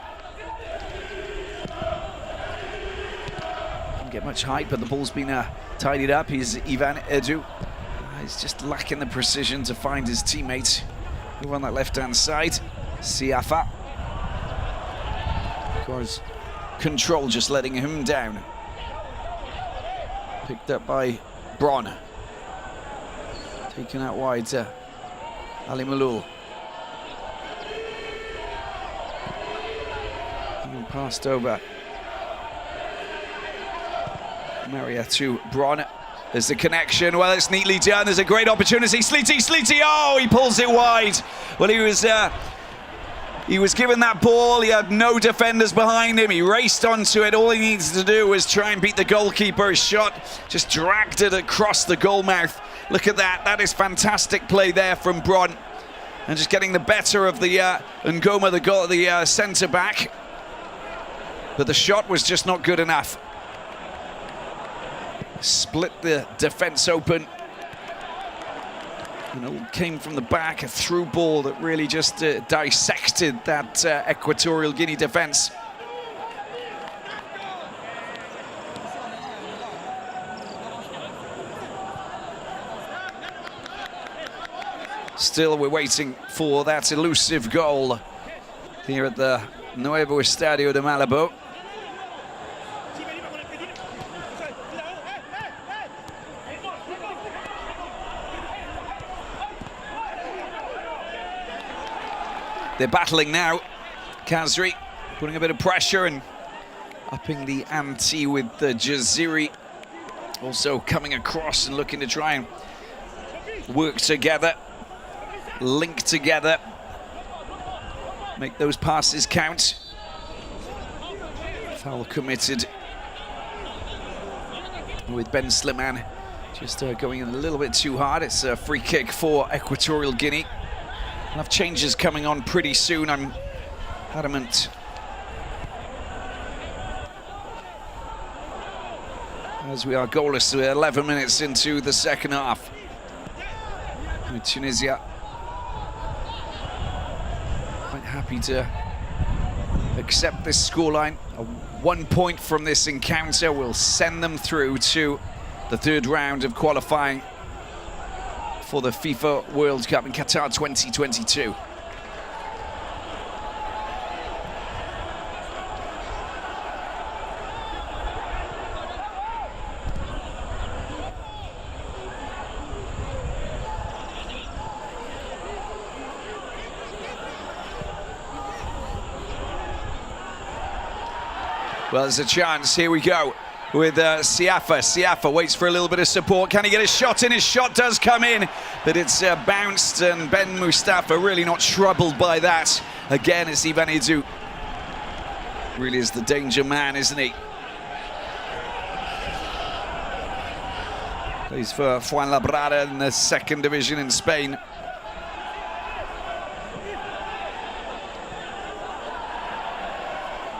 Didn't get much hype, but the ball's been tidied up. He's Ivan Edu. He's just lacking the precision to find his teammate over on that left-hand side. Siafa. Of course, control just letting him down. Picked up by Bron. Taken out wide to Ali Malul. And passed over. Maria to Bron. There's the connection. Well, it's neatly done. There's a great opportunity. Sliti. Oh, he pulls it wide. Well, he was given that ball. He had no defenders behind him. He raced onto it. All he needs to do was try and beat the goalkeeper. His shot just dragged it across the goal mouth. Look at that. That is fantastic play there from Bron. And just getting the better of the Ngoma, the centre back. But the shot was just not good enough. Split the defence open. You know, came from the back, a through ball that really just dissected that Equatorial Guinea defence. Still, we're waiting for that elusive goal here at the Nuevo Estadio de Malabo. They're battling now. Khazri putting a bit of pressure and upping the ante with the Jaziri. Also coming across and looking to try and work together, link together, make those passes count. Foul committed with Ben Slimane just going in a little bit too hard. It's a free kick for Equatorial Guinea. We'll have changes coming on pretty soon, I'm adamant. As we are goalless, we're 11 minutes into the second half. With Tunisia quite happy to accept this scoreline. 1 point from this encounter will send them through to the third round of qualifying for the FIFA World Cup in Qatar 2022. Well, there's a chance. Here we go with Siafa. Siafa waits for a little bit of support. Can he get a shot in? His shot does come in, but it's bounced, and Ben Mustafa really not troubled by that. Again, it's Ivan Edu. Really is the danger man, isn't he? Plays for Fuenlabrada in the second division in Spain.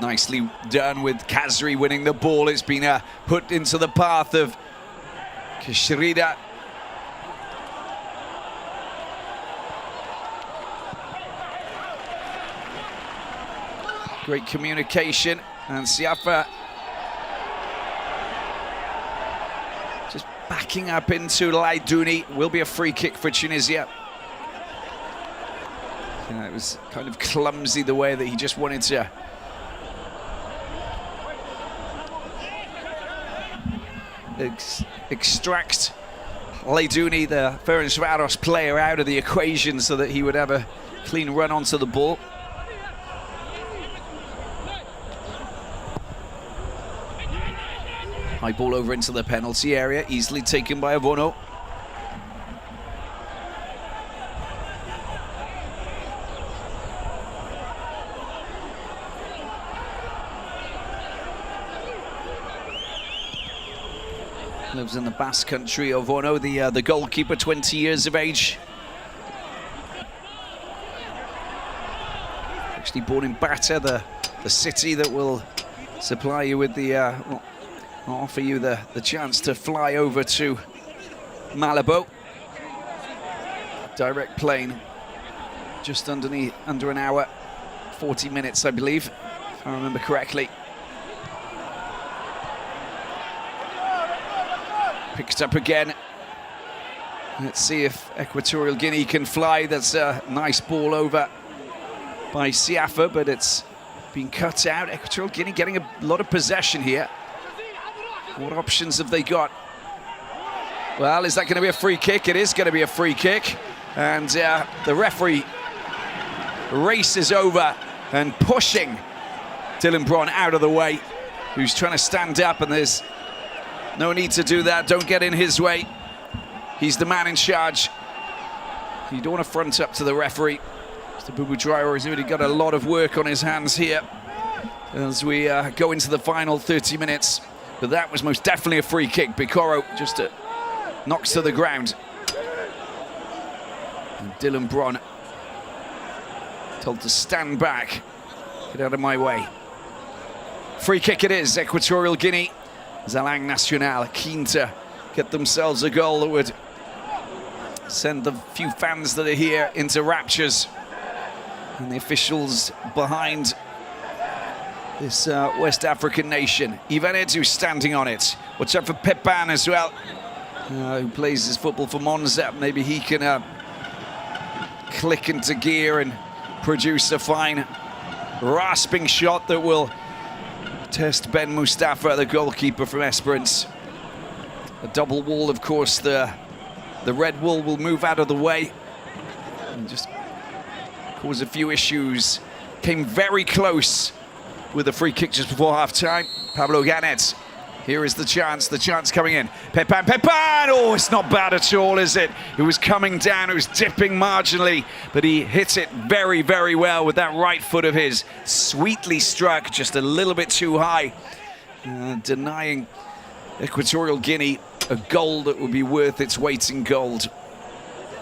Nicely done with Khazri winning the ball. It's been put into the path of Kishrida. Great communication, and Siafa just backing up into Laidouni. Will be a free kick for Tunisia. Yeah, it was kind of clumsy the way that he just wanted to extract Leiduni, the Ferencvaros player, out of the equation so that he would have a clean run onto the ball. High ball over into the penalty area, easily taken by Avono. Lives in the Basque Country, Avono, the goalkeeper, 20 years of age. Actually born in Bata, the city that will supply you with the, well, offer you the chance to fly over to Malabo. Direct plane, just under an hour, 40 minutes, I believe, if I remember correctly. Picked up again. Let's see if Equatorial Guinea can fly. That's a nice ball over by Siafa, but it's been cut out. Equatorial Guinea getting a lot of possession here. What options have they got? Well, is that going to be a free kick? It is going to be a free kick. And the referee races over and pushing Dylan Bron out of the way, who's trying to stand up, and there's no need to do that. Don't get in his way. He's the man in charge. You don't want to front up to the referee. Mr. Bubu Traore has already got a lot of work on his hands here as we go into the final 30 minutes. But that was most definitely a free kick. Bikoro just knocks to the ground. And Dylan Bron told to stand back. Get out of my way. Free kick it is. Equatorial Guinea. Zalang Nacional keen to get themselves a goal that would send the few fans that are here into raptures. And the officials behind this West African nation. Ivan Edu standing on it. Watch out for Pepan as well, who plays his football for Monza. Maybe he can click into gear and produce a fine rasping shot that will test Ben Mustafa, the goalkeeper from Esperance. A double wall, of course. The red wall will move out of the way and just cause a few issues. Came very close with a free kick just before half-time. Pablo Ganet. Here is the chance coming in. Pepan! Oh, it's not bad at all, is it? It was coming down, it was dipping marginally, but he hit it very, very well with that right foot of his. Sweetly struck, just a little bit too high, denying Equatorial Guinea a goal that would be worth its weight in gold.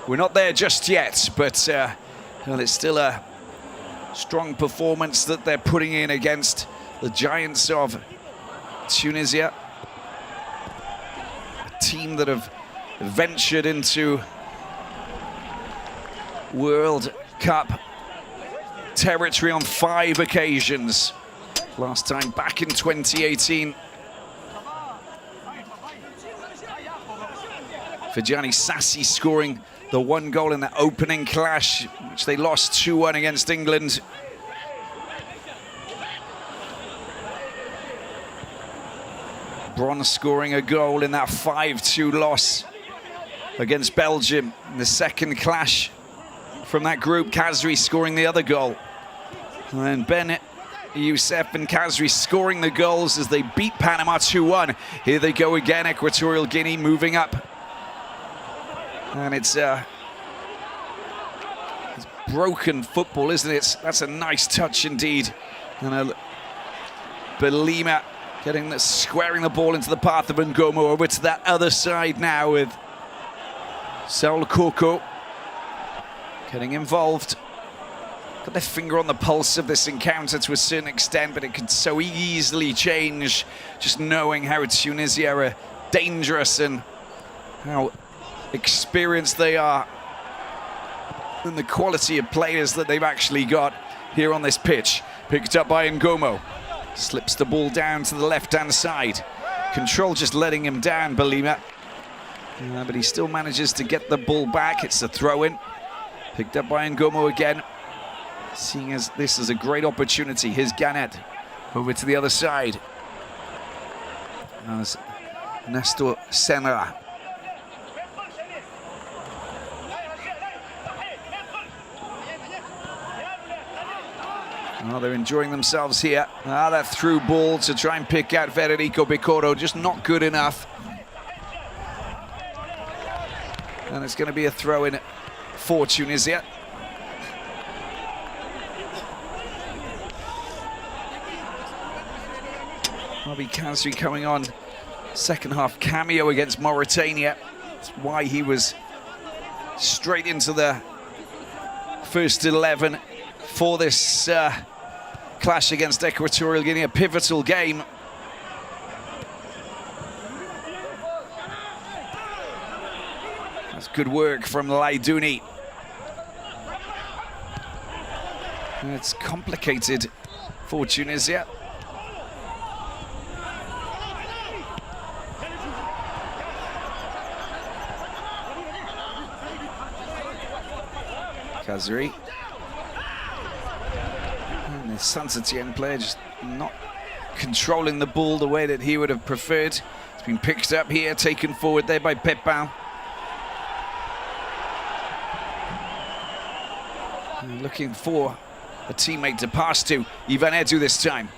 We're not there just yet, but well, it's still a strong performance that they're putting in against the giants of Tunisia, a team that have ventured into World Cup territory on 5 occasions. Last time back in 2018. Fajani Sassi scoring the 1 goal in that opening clash, which they lost 2-1 against England. Bron scoring a goal in that 5-2 loss against Belgium in the second clash from that group. Kazri scoring the other goal. And Ben Youssef and Kazri scoring the goals as they beat Panama 2-1. Here they go again, Equatorial Guinea moving up. And it's broken football, isn't it? That's a nice touch indeed. And Belima squaring the ball into the path of Ngomo. Over to that other side now with Saul Koko getting involved. Got their finger on the pulse of this encounter to a certain extent, but it could so easily change, just knowing how Tunisia are dangerous and how experienced they are and the quality of players that they've actually got here on this pitch. Picked up by Ngomo. Slips the ball down to the left-hand side. Control just letting him down, Belima. But he still manages to get the ball back. It's a throw-in. Picked up by Ngomo again. Seeing as this is a great opportunity. Here's Ganet over to the other side. As Nestor Senra Oh, they're enjoying themselves here. That through ball to try and pick out Federico Bicoro, just not good enough. And it's going to be a throw-in for Tunisia. Bobby Kazri coming on. Second half cameo against Mauritania. That's why he was straight into the first 11 for this clash against Equatorial Guinea, a pivotal game. That's good work from Laidouni. And it's complicated for Tunisia. Kazri. And the Saint-Etienne player just not controlling the ball the way that he would have preferred. It's been picked up here, taken forward there by Pepin. And looking for a teammate to pass to. Ivan Edu this time.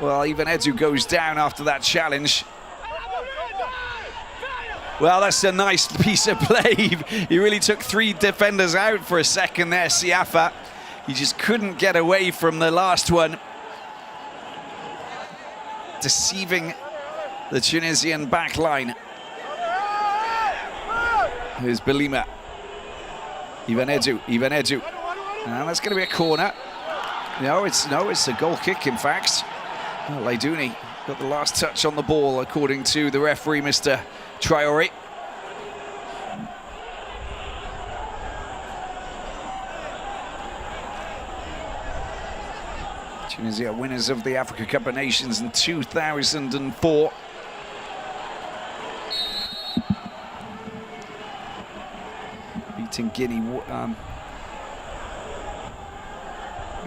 Well, Ivan Edu goes down after that challenge. Well, that's a nice piece of play. He really took three defenders out for a second there, Siafa. He just couldn't get away from the last one. Deceiving the Tunisian back line. Here's Belima. Ivan Edu. And that's going to be a corner. No, it's a goal kick, in fact. Well, Laidouni got the last touch on the ball, according to the referee, Mr. Traore. Tunisia winners of the Africa Cup of Nations in 2004. Beating Guinea.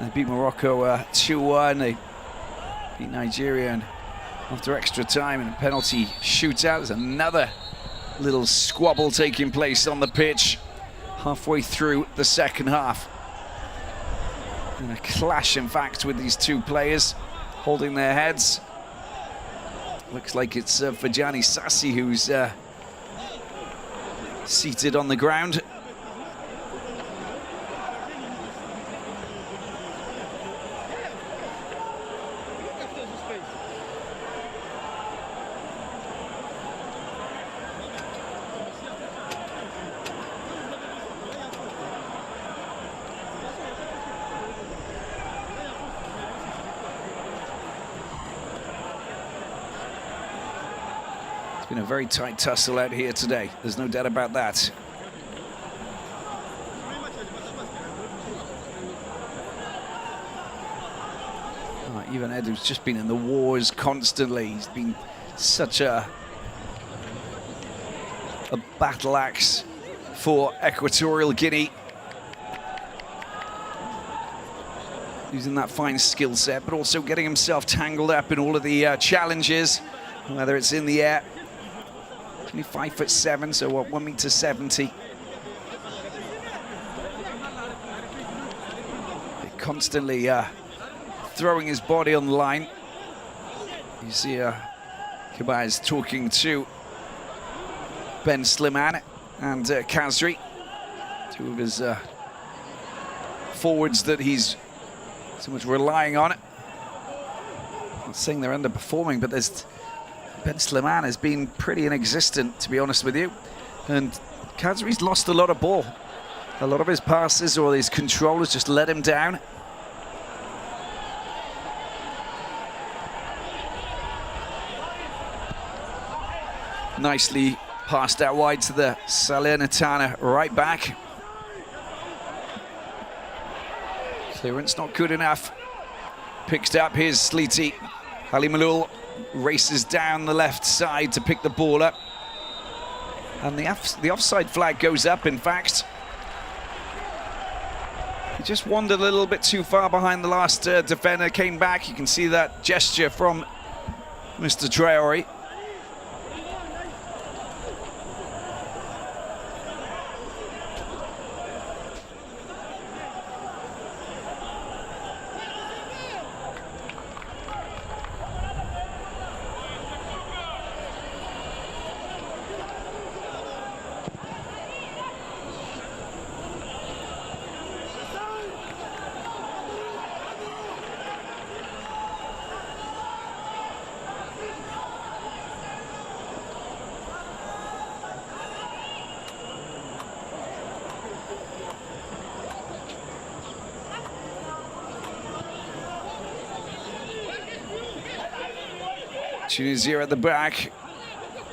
They beat Morocco 2-1. They beat Nigeria and after extra time and a penalty shootout. There's another little squabble taking place on the pitch halfway through the second half. And a clash, in fact, with these two players holding their heads. Looks like it's Fajani Sassi who's seated on the ground. Been a very tight tussle out here today. There's no doubt about that. Ivan Edu's just been in the wars constantly. He's been such a battle axe for Equatorial Guinea. Using that fine skill set, but also getting himself tangled up in all of the challenges, whether it's in the air. Only 5'7", so what, 1m70. Constantly throwing his body on the line. You see Kabaz talking to Ben Slimane and Kazri, two of his forwards that he's so much relying on. I'm not saying they're underperforming, but there's Ben Slimane has been pretty inexistent, to be honest with you. And Kazri's lost a lot of ball. A lot of his passes or his controllers just let him down. Nicely passed out wide to the Salernitana right back. Clearance not good enough. Picked up, here's Sliti. Ali Malul races down the left side to pick the ball up. And the offside flag goes up, in fact. He just wandered a little bit too far behind the last defender, came back. You can see that gesture from Mr. Traore. Tunisia at the back,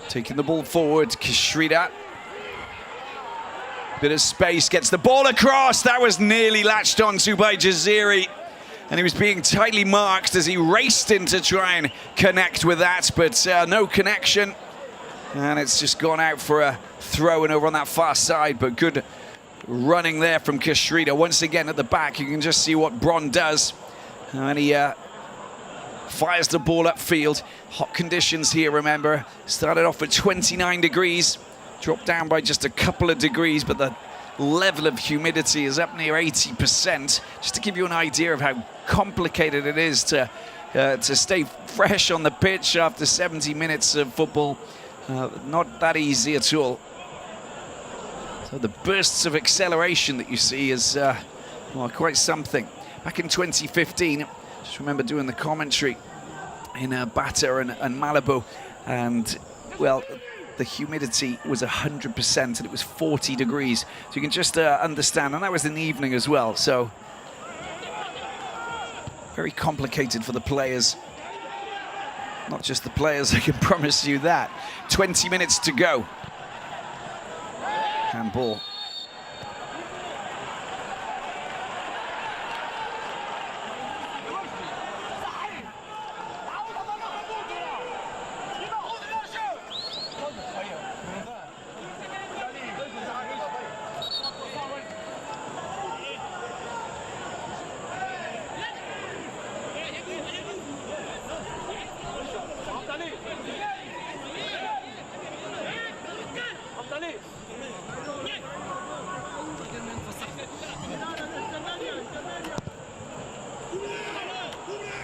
taking the ball forward. Kishrida. Bit of space, gets the ball across. That was nearly latched onto by Jaziri. And he was being tightly marked as he raced in to try and connect with that, but no connection. And it's just gone out for a throw and over on that far side, but good running there from Kishrida. Once again at the back, you can just see what Bron does. And he fires the ball upfield. Hot conditions here, remember. Started off at 29 degrees, dropped down by just a couple of degrees, but the level of humidity is up near 80%. Just to give you an idea of how complicated it is to stay fresh on the pitch after 70 minutes of football. Not that easy at all. So the bursts of acceleration that you see is well, quite something. Back in 2015, just remember doing the commentary in Bata and Malibu, and well, the humidity was 100% and it was 40 degrees. So you can just understand, and that was in the evening as well. So very complicated for the players. Not just the players, I can promise you that. 20 minutes to go. Handball.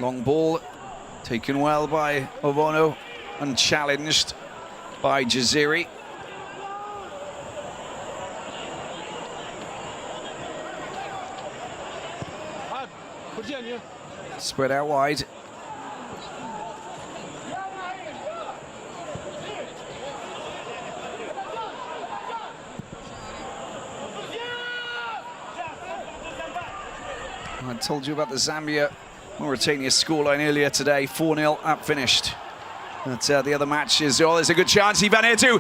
Long ball, taken well by Ovono, unchallenged by Jaziri. Spread out wide. I told you about the Zambia-Mauritania scoreline earlier today, 4-0, up finished. But the other match is, oh, there's a good chance. Ivan Erdu,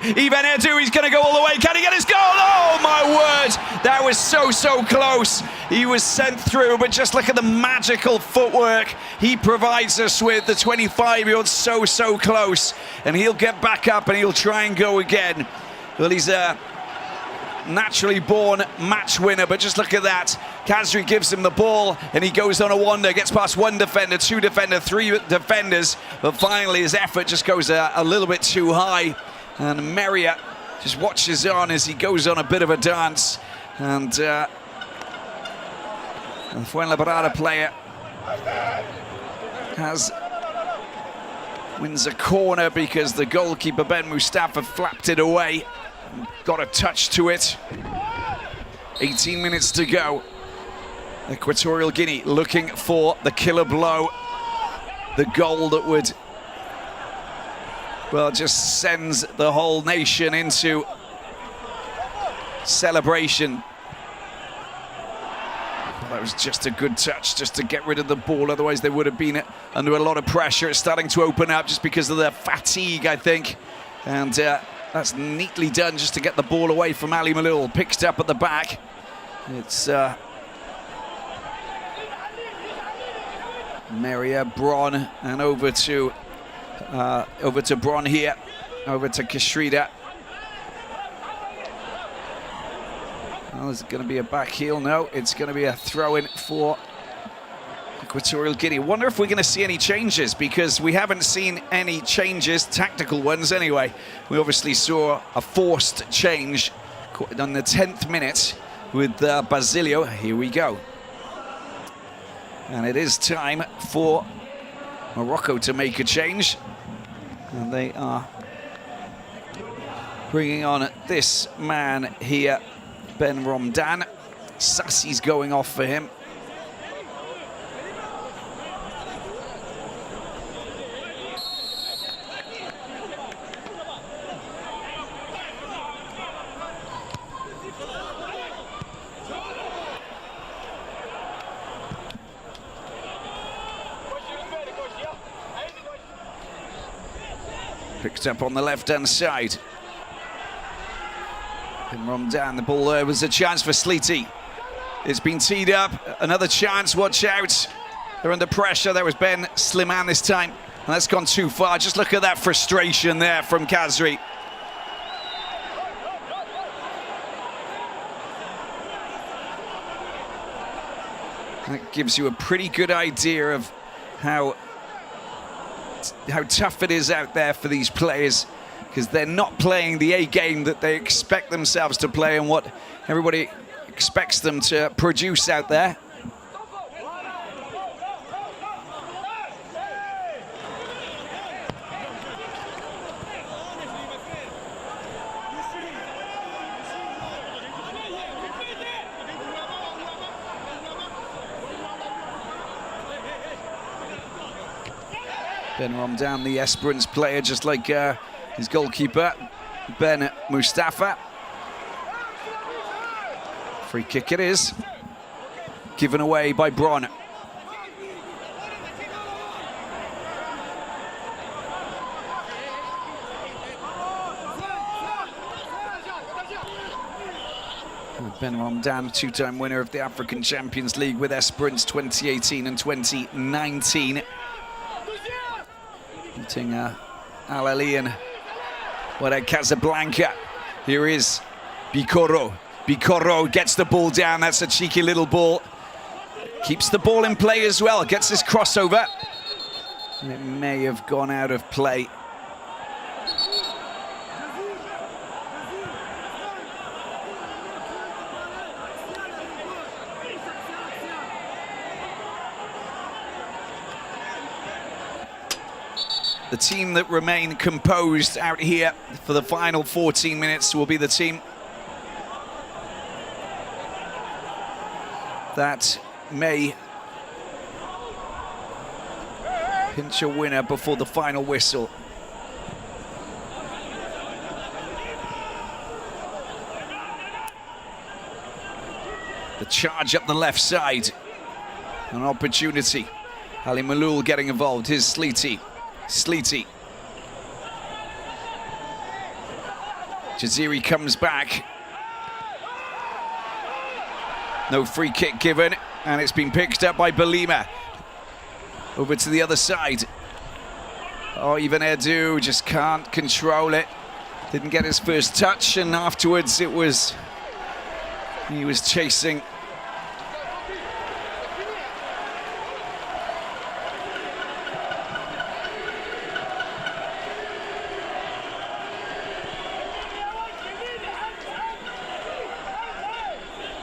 he's going to go all the way. Can he get his goal? Oh, my word. That was so close. He was sent through, but just look at the magical footwork he provides us with. The 25-year-old so close. And he'll get back up and he'll try and go again. Well, he's a naturally born match winner, but just look at that. Khazri gives him the ball and he goes on a wander, gets past one defender, two defender, three defenders, but finally his effort just goes a little bit too high, and Meria just watches on as he goes on a bit of a dance, and the Fuenlabrada player wins a corner because the goalkeeper Ben Mustafa flapped it away. Got a touch to it. 18 minutes to go. Equatorial Guinea looking for the killer blow. The goal that would, well, just sends the whole nation into celebration. That was just a good touch just to get rid of the ball. Otherwise they would have been under a lot of pressure. It's starting to open up just because of the fatigue, I think. And that's neatly done just to get the ball away from Ali Malul. Picked up at the back. It's Meria, Bron, and over to Bron here. Over to Kishrida. Well, is it going to be a back heel? No, it's going to be a throw-in for Equatorial Guinea. Wonder if we're going to see any changes, because we haven't seen any changes, tactical ones anyway. We obviously saw a forced change on the 10th minute with Basilio. Here we go. And it is time for Morocco to make a change. And they are bringing on this man here, Ben Romdan. Sassi's going off for him. Picked up on the left-hand side. And Ramadan, the ball there was a chance for Sleety. It's been teed up, another chance, watch out. They're under pressure, there was Ben Slimane this time. And that's gone too far, just look at that frustration there from Khazri. That gives you a pretty good idea of how tough it is out there for these players, because they're not playing the A game that they expect themselves to play and what everybody expects them to produce out there. Ben Ramadan, the Esperance player, just like his goalkeeper, Ben Mustafa. Free kick it is. Given away by Bron. Ben Ramadan, two-time winner of the African Champions League with Esperance 2018 and 2019. Beating Al Ahly and Casablanca. Here is Bikoro. Bikoro gets the ball down. That's a cheeky little ball. Keeps the ball in play as well. Gets his crossover. And it may have gone out of play. The team that remain composed out here for the final 14 minutes will be the team that may pinch a winner before the final whistle. The charge up the left side. An opportunity. Ali Malul getting involved. Here's Sleety. Sleety. Jaziri comes back. No free kick given, and it's been picked up by Belima. Over to the other side. Oh, even Edu just can't control it. Didn't get his first touch, and afterwards he was chasing.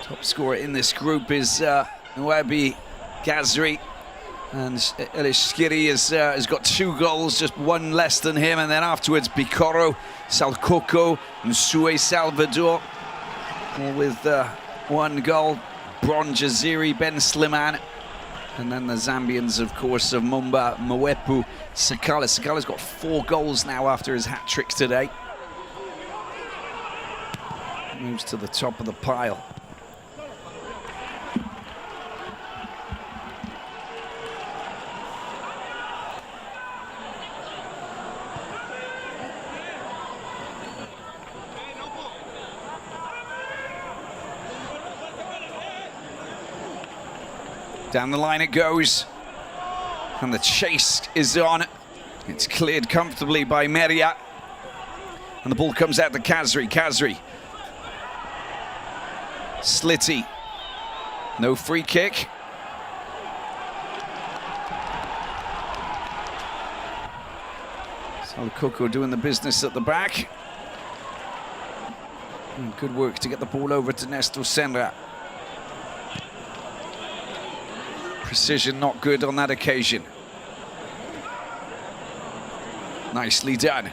Top scorer in this group is Nwabi Khazri, and Elish Skiri has got 2 goals, just 1 less than him, and then afterwards Bikoro, Salkoko, and Sue Salvador, all with 1 goal. Bron Jaziri, Ben Slimane, and then the Zambians, of course, of Mumba Mwepu Sakala. Sakala's got 4 goals now after his hat-trick today. Moves to the top of the pile. Down the line it goes, and the chase is on. It's cleared comfortably by Meria, and the ball comes out to Khazri. Khazri. Slitty. No free kick. Salkoko doing the business at the back. And good work to get the ball over to Nestor Senra. Precision not good on that occasion. Nicely done.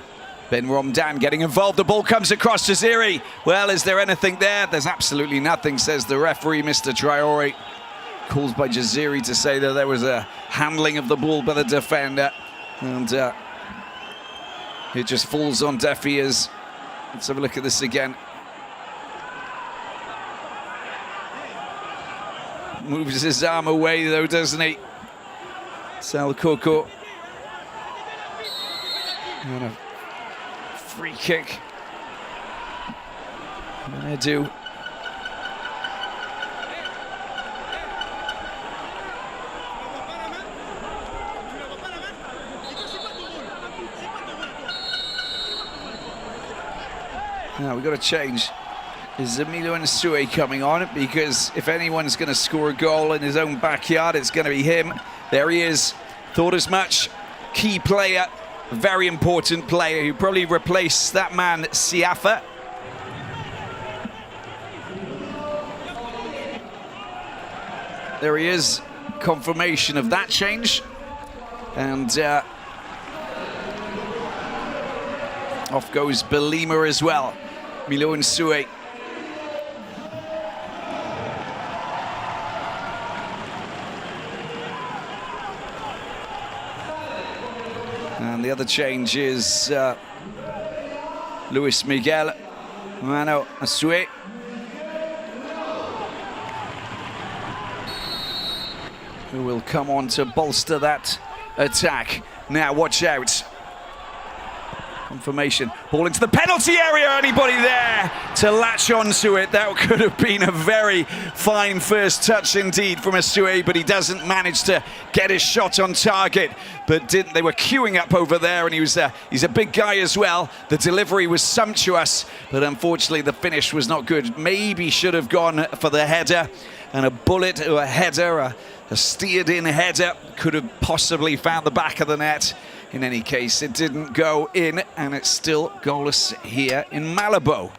Ben Ramadan getting involved. The ball comes across to Ziri. Well, is there anything there? There's absolutely nothing, says the referee, Mr. Traore. Calls by Jaziri to say that there was a handling of the ball by the defender. And it just falls on deaf ears. Let's have a look at this again. Moves his arm away though, doesn't he? Salkoko. And a free kick. Edu. Now we've got to change. Is Emilio Nsue coming on? Because if anyone's going to score a goal in his own backyard, it's going to be him. There he is. Thought as much. Key player, very important player who probably replaced that man, Siafa. There he is. Confirmation of that change. And off goes Belima as well. Emilio Nsue. And the other change is Luis Miguel Mano Nsue. Who will come on to bolster that attack. Now watch out. Confirmation. Ball into the penalty area. Anybody there to latch onto it? That could have been a very fine first touch indeed from Nsue, but he doesn't manage to get his shot on target. But they were queuing up over there, and he's a big guy as well. The delivery was sumptuous, but unfortunately the finish was not good. Maybe should have gone for the header, and a bullet or a header, a steered-in header could have possibly found the back of the net. In any case, it didn't go in, and it's still goalless here in Malabo.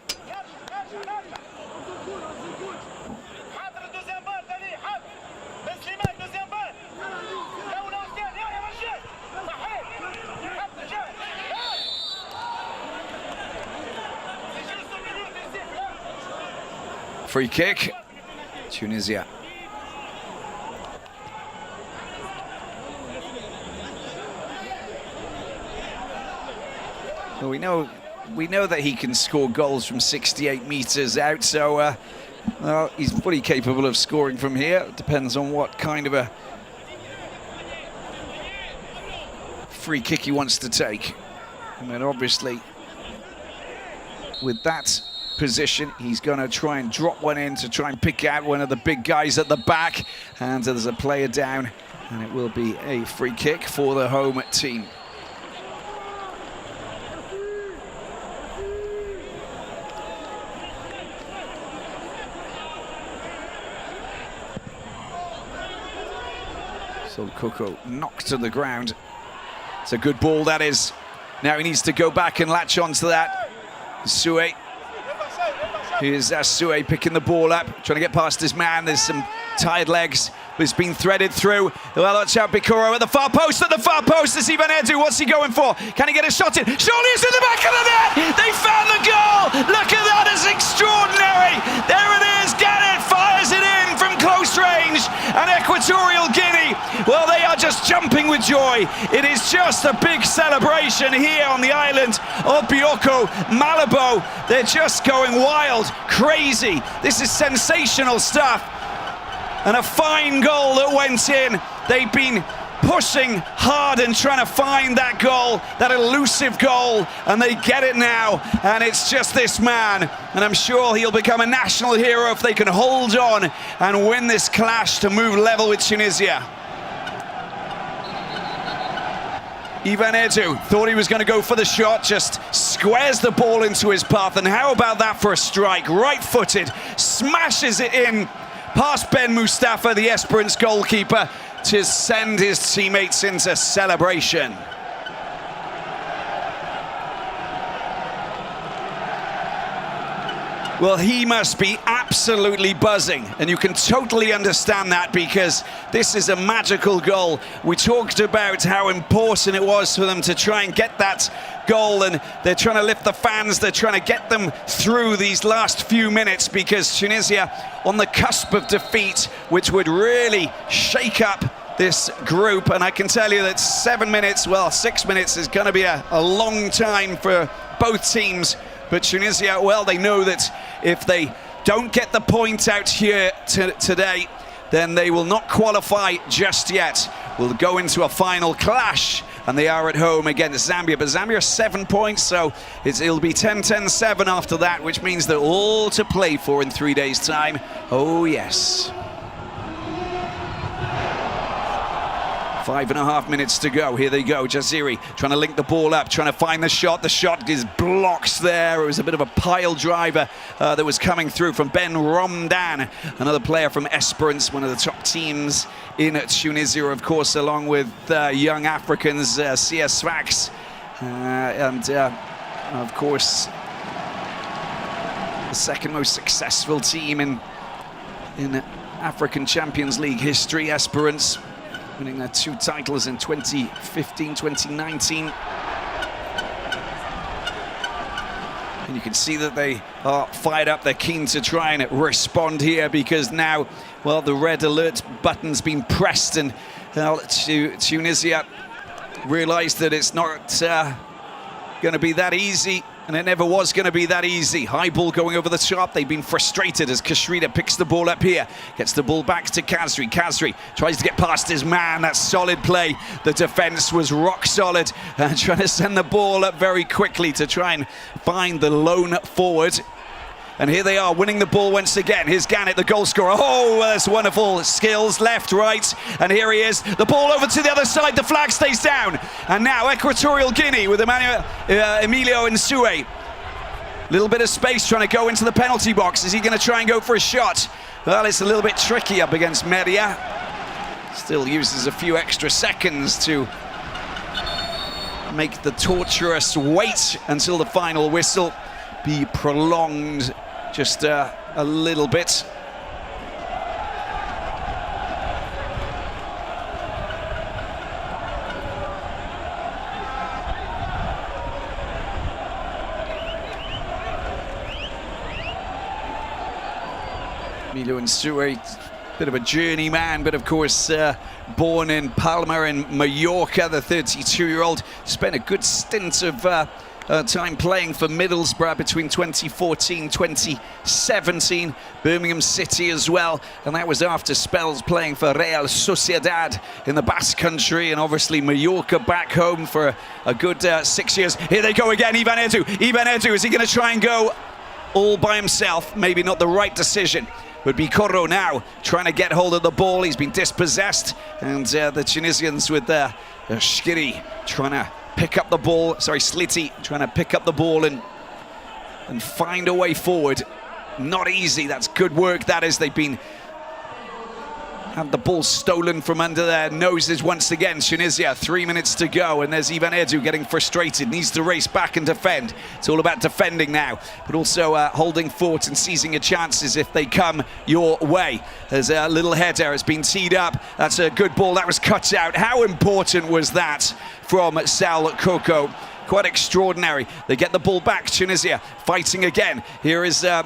Free kick, Tunisia. Well, we know that he can score goals from 68 meters out, so well, he's fully capable of scoring from here. It depends on what kind of a free kick he wants to take. And then obviously, with that position, he's going to try and drop one in to try and pick out one of the big guys at the back. And there's a player down, and it will be a free kick for the home team. So Coco knocked to the ground. It's a good ball, that is. Now he needs to go back and latch onto that. Nsue. Here's Nsue picking the ball up, trying to get past his man. There's some tired legs, but it's been threaded through. Well, watch out, Bikoro at the far post, There's Ivan Edu. What's he going for? Can he get a shot in? Surely it's in the back of the net! They found the goal! Look at that, it's extraordinary! There it is, Garrett fires it in from close range, and Equatorial Guinea, well, they are just jumping with joy. It is just a big celebration here on the island of Bioko, Malabo. They're just going wild, crazy. This is sensational stuff. And a fine goal that went in. They've been pushing hard and trying to find that goal, that elusive goal, and they get it now. And it's just this man, and I'm sure he'll become a national hero if they can hold on and win this clash to move level with Tunisia. Ivan Edu thought he was going to go for the shot, just squares the ball into his path, and how about that for a strike? Right-footed, smashes it in past Ben Mustafa, the Esperance goalkeeper, to send his teammates into celebration. Well, he must be absolutely buzzing, and you can totally understand that because this is a magical goal. We talked about how important it was for them to try and get that goal, and they're trying to lift the fans, they're trying to get them through these last few minutes because Tunisia on the cusp of defeat, which would really shake up this group. And I can tell you that 7 minutes, well, 6 minutes is going to be a long time for both teams. But Tunisia, well, they know that if they don't get the point out here today, then they will not qualify just yet. We'll go into a final clash and they are at home against Zambia. But Zambia are 7 points, so it'll be 10-10-7 after that, which means they're all to play for in 3 days' time. Oh, yes. 5.5 minutes to go. Here they go. Jaziri trying to link the ball up, trying to find the shot. The shot is blocked there. It was a bit of a pile driver that was coming through from Ben Romdan, another player from Esperance, one of the top teams in Tunisia, of course, along with young Africans, CS Sfax, and of course, the second most successful team in African Champions League history, Esperance, winning their 2 titles in 2015, 2019. And you can see that they are fired up. They're keen to try and respond here, because now, well, the red alert button's been pressed, and Tunisia realized that it's not going to be that easy. And it never was going to be that easy. High ball going over the top. They've been frustrated as Kashrida picks the ball up here. Gets the ball back to Kazri. Kazri tries to get past his man. That's solid play. The defense was rock solid. Trying to send the ball up very quickly to try and find the lone forward. And here they are, winning the ball once again. Here's Gannett, the goal scorer. Oh, that's wonderful skills, left, right. And here he is. The ball over to the other side. The flag stays down. And now Equatorial Guinea with Emilio Nsue. Little bit of space trying to go into the penalty box. Is he going to try and go for a shot? Well, it's a little bit tricky up against Media. Still uses a few extra seconds to make the torturous wait until the final whistle be prolonged just a little bit. Emilio Nsue, bit of a journeyman, but of course born in Palma in Mallorca, the 32-year-old spent a good stint of time playing for Middlesbrough between 2014-2017, Birmingham City as well, and that was after spells playing for Real Sociedad in the Basque Country, and obviously Mallorca back home for a good 6 years. Here they go again, Ivan Edu. Ivan Edu, is he going to try and go all by himself? Maybe not the right decision. But Bikoro now trying to get hold of the ball. He's been dispossessed, and the Tunisians with Shkiri trying to pick up the ball. Sorry, Sliti trying to pick up the ball and find a way forward. Not easy. That's good work. That is. They've been had the ball stolen from under their noses once again. Tunisia, 3 minutes to go, and there's Ivan Edu getting frustrated, needs to race back and defend. It's all about defending now, but also holding fort and seizing your chances if they come your way. There's a little header, it's been teed up. That's a good ball, that was cut out. How important was that from Sal Koko? Quite extraordinary. They get the ball back, Tunisia fighting again. Here is the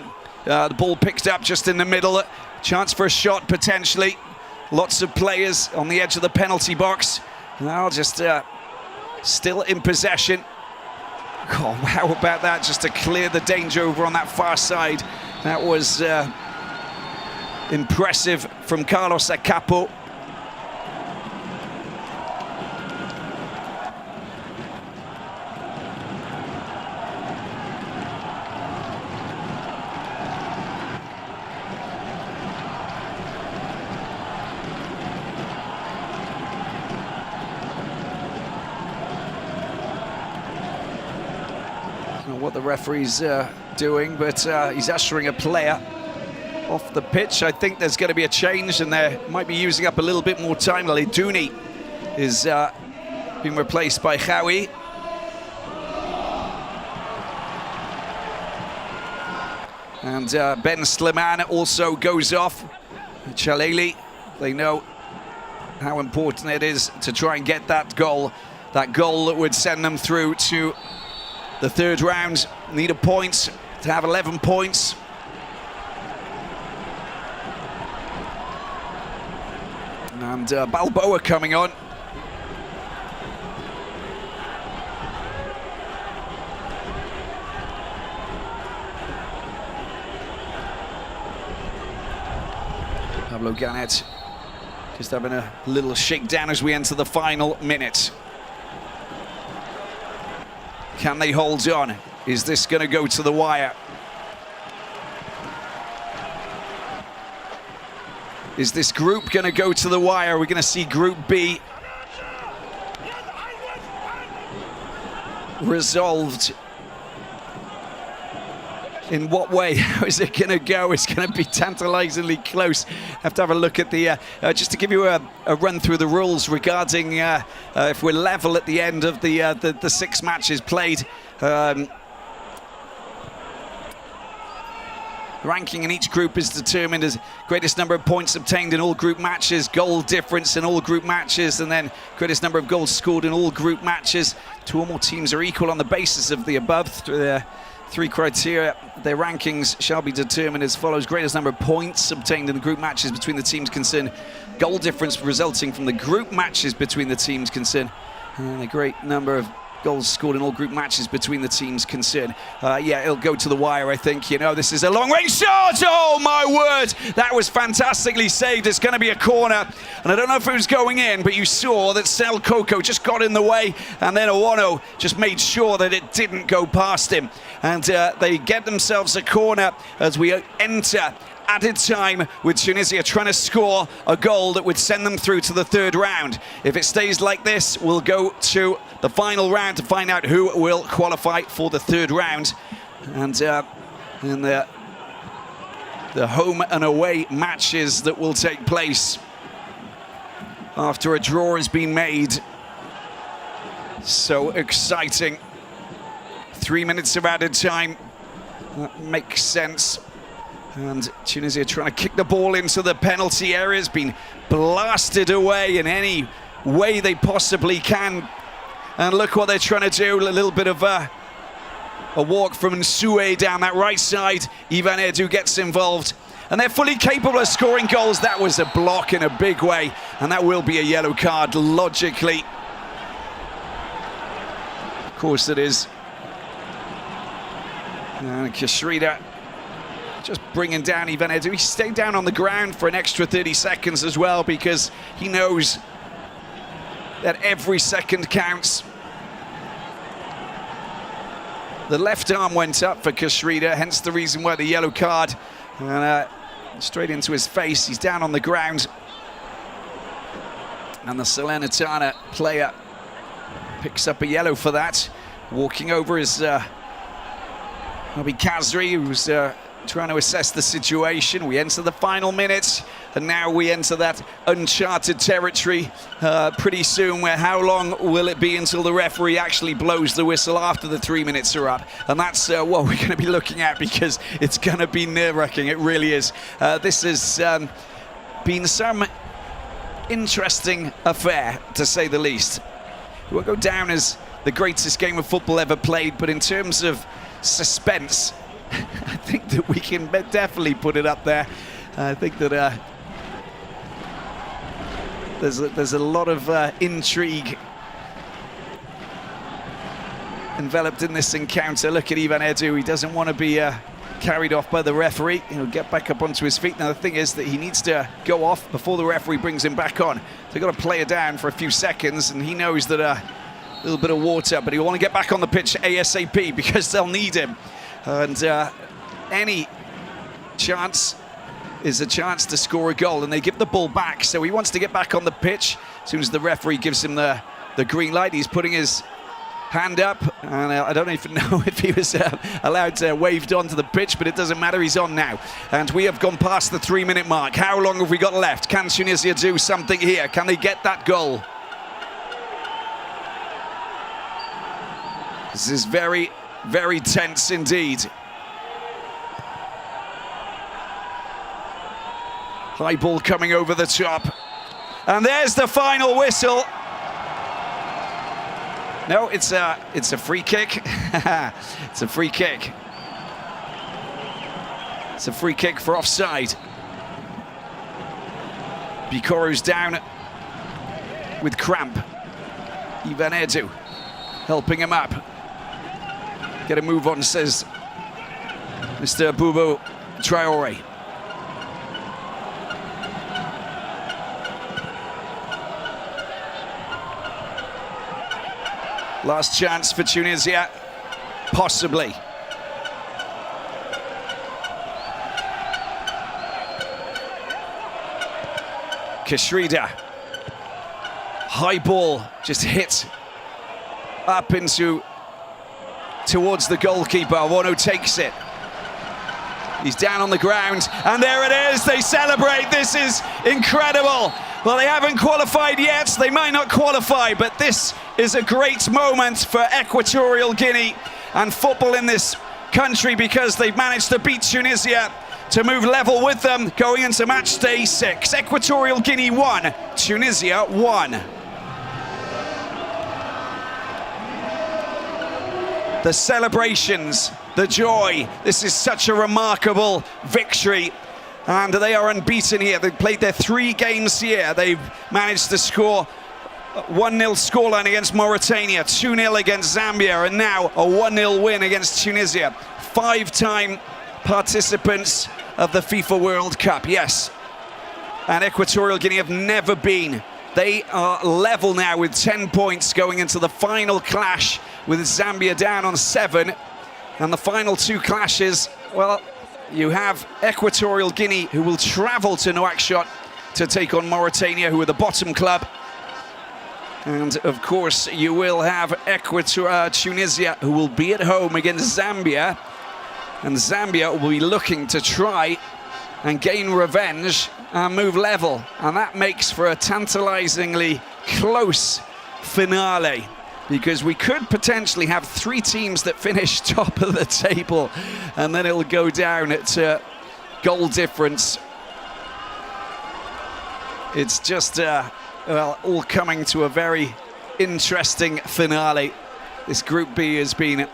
ball picked up just in the middle. Chance for a shot potentially. Lots of players on the edge of the penalty box. Now just still in possession. Oh, how about that? Just to clear the danger over on that far side. That was impressive from Carlos Acapo. What the referee's doing, but he's ushering a player off the pitch. I think there's going to be a change, and they might be using up a little bit more time. Ledouni is being replaced by Khawi. And Ben Slimane also goes off. Chaleli, they know how important it is to try and get that goal that would send them through to the third round. Need a point to have 11 points. And Balboa coming on. Pablo Gannett just having a little shakedown as we enter the final minute. Can they hold on? Is this going to go to the wire? Is this group going to go to the wire? We're going to see Group B resolved. In what way? How is it going to go? It's going to be tantalizingly close. Have to have a look at the, just to give you a run through the rules regarding if we're level at the end of the 6 matches played. Ranking in each group is determined as greatest number of points obtained in all group matches, goal difference in all group matches, and then greatest number of goals scored in all group matches. 2 or more teams are equal on the basis of the above. Through the 3 criteria, their rankings shall be determined as follows: greatest number of points obtained in the group matches between the teams concerned, goal difference resulting from the group matches between the teams concerned, and a great number of goals scored in all group matches between the teams concerned. Yeah, it'll go to the wire, I think. You know, this is a long-range shot! Oh, my word! That was fantastically saved. It's going to be a corner. And I don't know if it was going in, but you saw that Sel Coco just got in the way, and then Owano just made sure that it didn't go past him. And they get themselves a corner as we enter added time, with Tunisia trying to score a goal that would send them through to the 3rd round. If it stays like this, we'll go to the final round to find out who will qualify for the 3rd round. And in the home and away matches that will take place after a draw has been made. So exciting. 3 minutes of added time. That makes sense. And Tunisia trying to kick the ball into the penalty area, has been blasted away in any way they possibly can. And look what they're trying to do, a little bit of a walk from Nsue down that right side. Ivan Edu gets involved, and they're fully capable of scoring goals. That was a block in a big way, and that will be a yellow card, logically. Of course it is. And Kashrida just bringing down Ivan Edu. He stayed down on the ground for an extra 30 seconds as well, because he knows that every second counts. The left arm went up for Kashrida, hence the reason why the yellow card. And straight into his face, he's down on the ground. And the Salernitana player picks up a yellow for that. Walking over is Abi Kazri, who's trying to assess the situation. We enter the final minutes, and now we enter that uncharted territory pretty soon, where how long will it be until the referee actually blows the whistle after the 3 minutes are up? And that's what we're going to be looking at, because it's going to be nerve-wracking. It really is. This has been some interesting affair, to say the least. It won't go down as the greatest game of football ever played, but in terms of suspense, I think that we can definitely put it up there. I think that there's a lot of intrigue enveloped in this encounter. Look at Ivan Edu. He doesn't want to be carried off by the referee. He'll get back up onto his feet. Now the thing is that he needs to go off before the referee brings him back on. So they've got to play it down for a few seconds, and he knows that a little bit of water, but he'll want to get back on the pitch ASAP, because they'll need him. And any chance is a chance to score a goal, and they give the ball back. So he wants to get back on the pitch. As soon as the referee gives him the green light, he's putting his hand up. And I don't even know if he was allowed to waved onto the pitch, but it doesn't matter, he's on now. And we have gone past the 3-minute mark. How long have we got left? Can Tunisia do something here? Can they get that goal? This is very, very tense indeed. High ball coming over the top. And there's the final whistle. No, it's a free kick. It's a free kick. It's a free kick for offside. Bikoru's down with cramp. Ivan Edu helping him up. Get a move on, says Mr. Bubu Traore. Last chance for Tunisia. possibly. Kashrida. High ball just hit up towards the goalkeeper. Awono takes it. He's down on the ground, and there it is. They celebrate. This is incredible. Well, they haven't qualified yet. They might not qualify, but this is a great moment for Equatorial Guinea and football in this country, because they've managed to beat Tunisia to move level with them going into match day 6. Equatorial Guinea 1, Tunisia 1. The celebrations, the joy. This is such a remarkable victory, and they are unbeaten here. They've played their 3 games here. They've managed to score 1-0 scoreline against Mauritania, 2-0 against Zambia, and now a 1-0 win against Tunisia. 5-time participants of the FIFA World Cup, yes. And Equatorial Guinea have never been. They are level now with 10 points going into the final clash, with Zambia down on 7. And the final 2 clashes, well, you have Equatorial Guinea, who will travel to Nouakchott to take on Mauritania, who are the bottom club. And of course, you will have Tunisia, who will be at home against Zambia. And Zambia will be looking to try and gain revenge and move level. And that makes for a tantalizingly close finale, because we could potentially have 3 teams that finish top of the table, and then it'll go down at goal difference. It's just, well, all coming to a very interesting finale. This Group B has been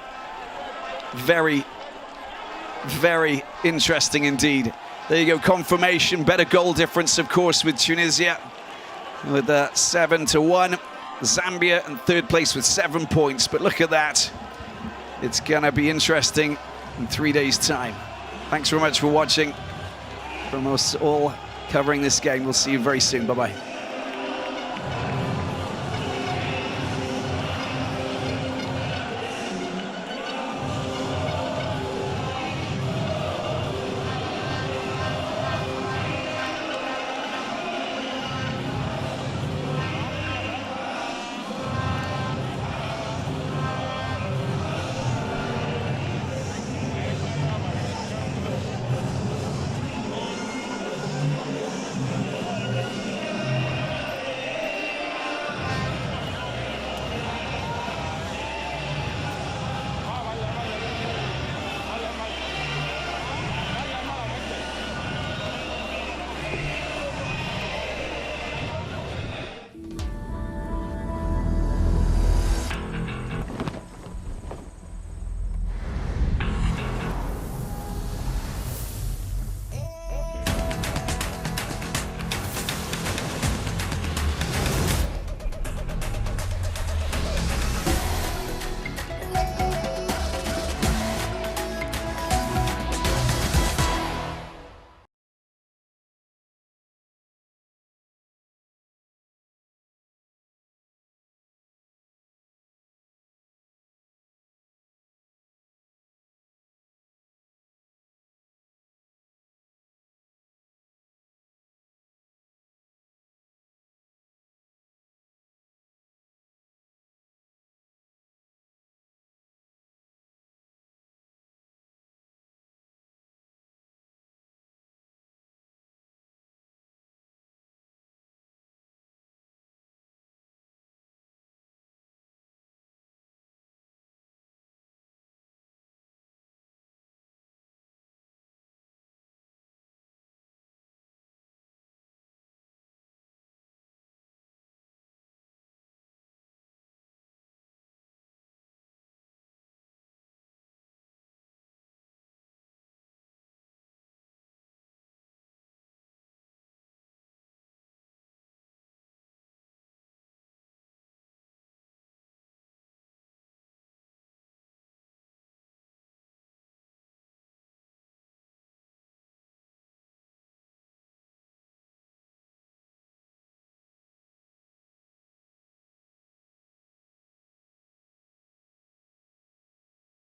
very, very interesting indeed. There you go, confirmation, better goal difference, of course, with Tunisia, with 7-1. Zambia in 3rd place with 7 points, but look at that. It's gonna be interesting in 3 days' time. Thanks very much for watching. From us all covering this game, we'll see you very soon. Bye-bye.